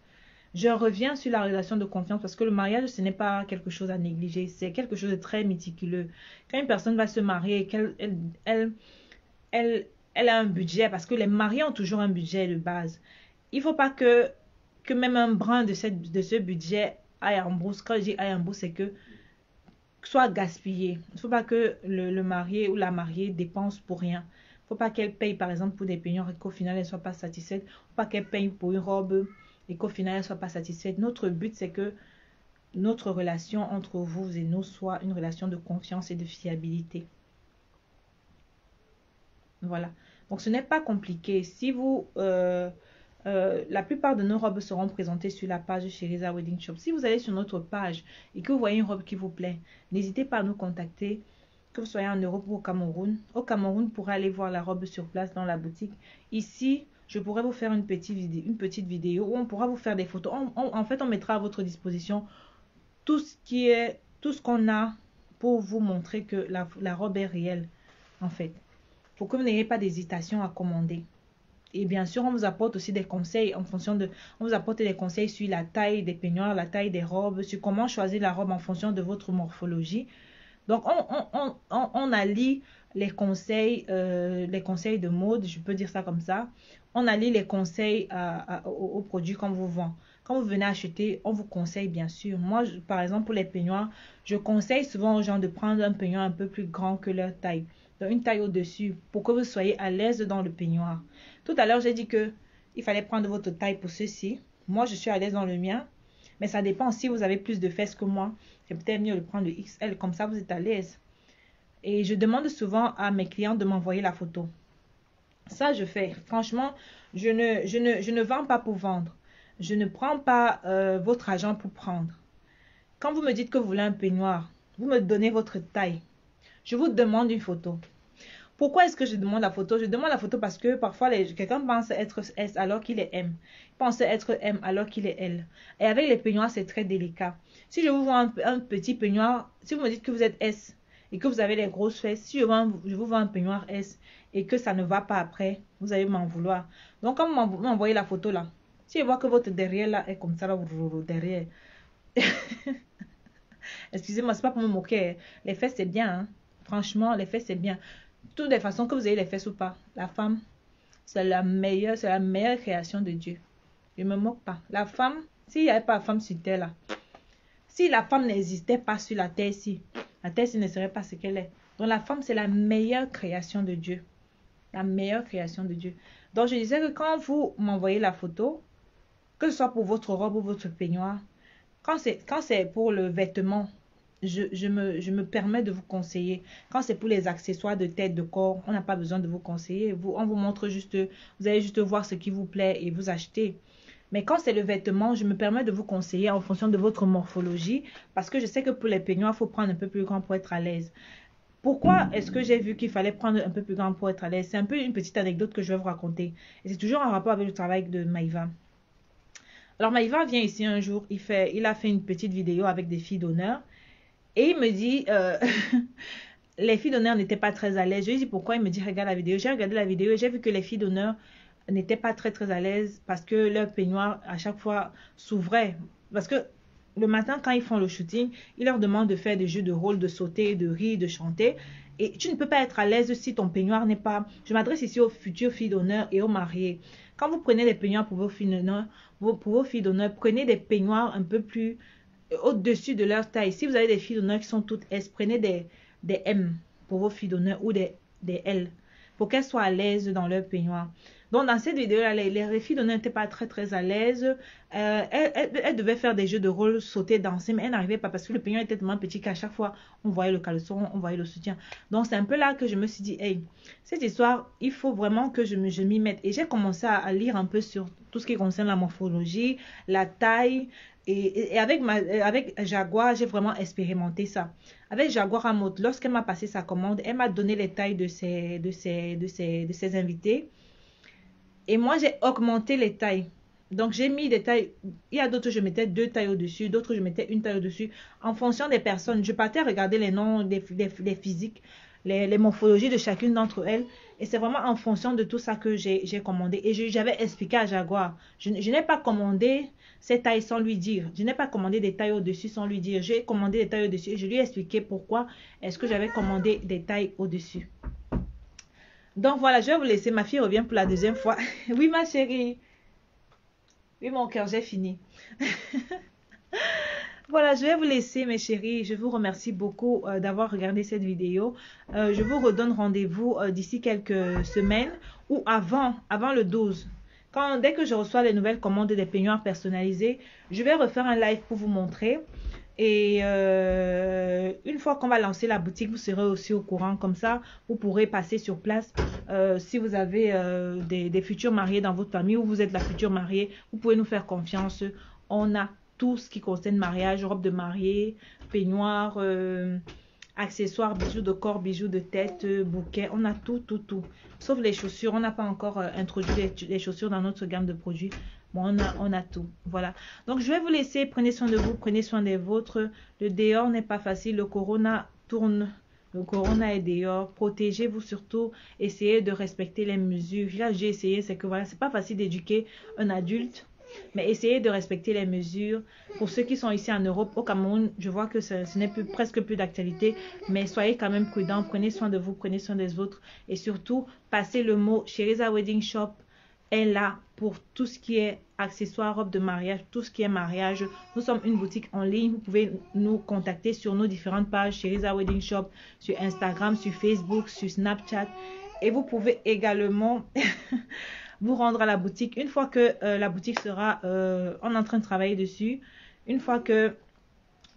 Je reviens sur la relation de confiance parce que le mariage, ce n'est pas quelque chose à négliger. C'est quelque chose de très méticuleux. Quand une personne va se marier et qu'elle elle a un budget, parce que les mariés ont toujours un budget de base. Il ne faut pas que même un brin de ce budget aille en bourse. Quand je dis aille en bourse, c'est que soit gaspillé. Il ne faut pas que le marié ou la mariée dépense pour rien. Il ne faut pas qu'elle paye par exemple pour des peignoirs et qu'au final elle ne soit pas satisfaite. Il ne faut pas qu'elle paye pour une robe et qu'au final elle ne soit pas satisfaite. Notre but, c'est que notre relation entre vous et nous soit une relation de confiance et de fiabilité. Voilà. Donc, ce n'est pas compliqué. Si vous... la plupart de nos robes seront présentées sur la page Cheriza Wedding Shop. Si vous allez sur notre page et que vous voyez une robe qui vous plaît, n'hésitez pas à nous contacter, que vous soyez en Europe ou au Cameroun. Au Cameroun, vous pourrez aller voir la robe sur place dans la boutique. Ici, je pourrais vous faire une petite vidéo où on pourra vous faire des photos. En fait, on mettra à votre disposition tout ce qu'on a pour vous montrer que la robe est réelle, en fait. Pour que vous n'ayez pas d'hésitation à commander. Et bien sûr, on vous apporte aussi des conseils on vous apporte des conseils sur la taille des peignoirs, la taille des robes, sur comment choisir la robe en fonction de votre morphologie. Donc, on allie les conseils de mode, je peux dire ça comme ça. On allie les conseils aux produits qu'on vous vend. Quand vous venez acheter, on vous conseille bien sûr. Moi, par exemple, pour les peignoirs, je conseille souvent aux gens de prendre un peignoir un peu plus grand que leur taille. Donc, une taille au-dessus pour que vous soyez à l'aise dans le peignoir. Tout à l'heure, j'ai dit que il fallait prendre votre taille pour ceci. Moi, je suis à l'aise dans le mien. Mais ça dépend. Si vous avez plus de fesses que moi, c'est peut-être mieux de prendre le XL. Comme ça, vous êtes à l'aise. Et je demande souvent à mes clients de m'envoyer la photo. Ça, je fais. Franchement, je ne vends pas pour vendre. Je ne prends pas votre argent pour prendre. Quand vous me dites que vous voulez un peignoir, vous me donnez votre taille. Je vous demande une photo. Pourquoi est-ce que je demande la photo? Je demande la photo parce que parfois, quelqu'un pense être S alors qu'il est M. Il pense être M alors qu'il est L. Et avec les peignoirs, c'est très délicat. Si je vous vends un petit peignoir, si vous me dites que vous êtes S et que vous avez les grosses fesses, si je vous vends un peignoir S et que ça ne va pas après, vous allez m'en vouloir. Donc, quand vous m'envoyez la photo là, si je vois que votre derrière là est comme ça, là, derrière. Excusez-moi, c'est pas pour me moquer. Les fesses, c'est bien, hein. Franchement, les fesses, c'est bien. De toutes les façons, que vous ayez les fesses ou pas, la femme, c'est la meilleure création de Dieu. Je ne me moque pas. La femme, s'il n'y avait pas de femme sur terre là, si la femme n'existait pas sur la terre ici, la terre ici ne serait pas ce qu'elle est. Donc la femme, c'est la meilleure création de Dieu. La meilleure création de Dieu. Donc je disais que quand vous m'envoyez la photo, que ce soit pour votre robe ou votre peignoir, quand c'est pour le vêtement, je me permets de vous conseiller. Quand c'est pour les accessoires de tête, de corps, on n'a pas besoin de vous conseiller. On vous montre juste, vous allez juste voir ce qui vous plaît et vous acheter. Mais quand c'est le vêtement, je me permets de vous conseiller en fonction de votre morphologie. Parce que je sais que pour les peignoirs, il faut prendre un peu plus grand pour être à l'aise. Pourquoi est-ce que j'ai vu qu'il fallait prendre un peu plus grand pour être à l'aise? C'est un peu une petite anecdote que je vais vous raconter. Et c'est toujours en rapport avec le travail de Maïva. Alors Maïva vient ici un jour, il a fait une petite vidéo avec des filles d'honneur. Et il me dit, les filles d'honneur n'étaient pas très à l'aise. Je lui dis pourquoi? Il me dit, regarde la vidéo. J'ai regardé la vidéo et j'ai vu que les filles d'honneur n'étaient pas très à l'aise parce que leur peignoir à chaque fois s'ouvrait. Parce que le matin, quand ils font le shooting, ils leur demandent de faire des jeux de rôle, de sauter, de rire, de chanter. Et tu ne peux pas être à l'aise si ton peignoir n'est pas... Je m'adresse ici aux futures filles d'honneur et aux mariés. Quand vous prenez des peignoirs pour vos filles d'honneur, prenez des peignoirs un peu plus au-dessus de leur taille. Si vous avez des filles d'honneur qui sont toutes S, prenez des M pour vos filles d'honneur ou des L pour qu'elles soient à l'aise dans leur peignoir. Donc, dans cette vidéo-là, les filles d'honneur n'étaient pas très à l'aise. Elles devaient faire des jeux de rôle, sauter, danser, mais elles n'arrivaient pas parce que le peignoir était tellement petit qu'à chaque fois, on voyait le caleçon, on voyait le soutien. Donc, c'est un peu là que je me suis dit, hey, cette histoire, il faut vraiment que je m'y mette. Et j'ai commencé à lire un peu sur tout ce qui concerne la morphologie, la taille. Et avec Jaguar, j'ai vraiment expérimenté ça. Avec Jaguar Amot, lorsqu'elle m'a passé sa commande, elle m'a donné les tailles de ses invités. Et moi, j'ai augmenté les tailles. Donc, j'ai mis des tailles. Il y a d'autres, je mettais 2 tailles au-dessus. D'autres, je mettais 1 taille au-dessus. En fonction des personnes, je partais regarder les noms, les physiques, les morphologies de chacune d'entre elles. Et c'est vraiment en fonction de tout ça que j'ai commandé. Et j'avais expliqué à Jaguar. Je n'ai pas commandé ces tailles sans lui dire. Je n'ai pas commandé des tailles au-dessus sans lui dire. J'ai commandé des tailles au-dessus et je lui ai expliqué pourquoi est-ce que j'avais commandé des tailles au-dessus. Donc voilà, je vais vous laisser. Ma fille revient pour la deuxième fois. Oui, ma chérie. Oui, mon cœur, j'ai fini. Voilà, je vais vous laisser, mes chéris. Je vous remercie beaucoup d'avoir regardé cette vidéo. Je vous redonne rendez-vous d'ici quelques semaines ou avant le 12. Dès que je reçois les nouvelles commandes des peignoirs personnalisés, je vais refaire un live pour vous montrer. Et une fois qu'on va lancer la boutique, vous serez aussi au courant. Comme ça, vous pourrez passer sur place. Si vous avez des futurs mariés dans votre famille ou vous êtes la future mariée, vous pouvez nous faire confiance. On a tout ce qui concerne mariage, robe de mariée, peignoir, accessoires, bijoux de corps, bijoux de tête, bouquet. On a tout. Sauf les chaussures. On n'a pas encore introduit les chaussures dans notre gamme de produits. Bon, on a tout. Voilà. Donc, je vais vous laisser. Prenez soin de vous. Prenez soin des vôtres. Le dehors n'est pas facile. Le corona tourne. Le corona est dehors. Protégez-vous surtout. Essayez de respecter les mesures. Là, j'ai essayé. C'est que voilà, c'est pas facile d'éduquer un adulte. Mais essayez de respecter les mesures. Pour ceux qui sont ici en Europe, au Cameroun, je vois que ce n'est presque plus d'actualité. Mais soyez quand même prudents. Prenez soin de vous. Prenez soin des autres. Et surtout, passez le mot. Shereza Wedding Shop est là pour tout ce qui est accessoires, robes de mariage, tout ce qui est mariage. Nous sommes une boutique en ligne. Vous pouvez nous contacter sur nos différentes pages Shereza Wedding Shop, sur Instagram, sur Facebook, sur Snapchat. Et vous pouvez également vous rendre à la boutique. Une fois que la boutique sera, on est en train de travailler dessus. Une fois que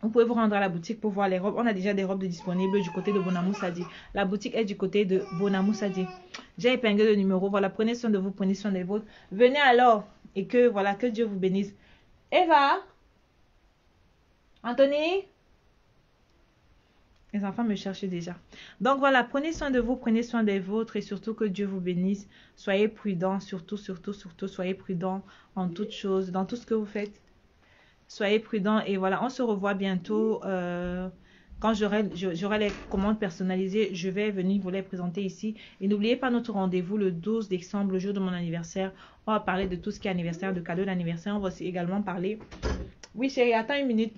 vous pouvez vous rendre à la boutique pour voir les robes. On a déjà des robes disponibles du côté de Bonamou Sadi. La boutique est du côté de Bonamou Sadi. J'ai épinglé le numéro. Voilà, prenez soin de vous, prenez soin des vôtres. Venez alors et que voilà, que Dieu vous bénisse. Eva, Anthony, les enfants me cherchent déjà. Donc voilà, prenez soin de vous, prenez soin des vôtres et surtout que Dieu vous bénisse. Soyez prudents, surtout, soyez prudents en toutes choses, dans tout ce que vous faites. Soyez prudents et voilà, on se revoit bientôt. Quand j'aurai les commandes personnalisées, je vais venir vous les présenter ici. Et n'oubliez pas notre rendez-vous le 12 décembre, le jour de mon anniversaire. On va parler de tout ce qui est anniversaire, de cadeaux d'anniversaire. On va aussi également parler... Oui chérie, attends une minute.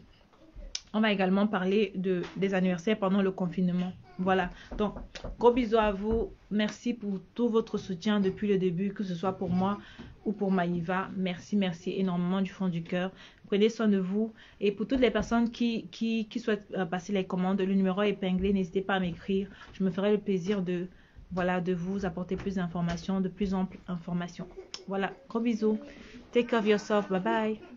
On va également parler des anniversaires pendant le confinement. Voilà. Donc, gros bisous à vous. Merci pour tout votre soutien depuis le début, que ce soit pour moi ou pour Maïva. Merci énormément du fond du cœur. Prenez soin de vous. Et pour toutes les personnes qui souhaitent passer les commandes, le numéro est épinglé. N'hésitez pas à m'écrire. Je me ferai le plaisir de vous apporter plus d'informations, de plus amples informations. Voilà. Gros bisous. Take care of yourself. Bye bye.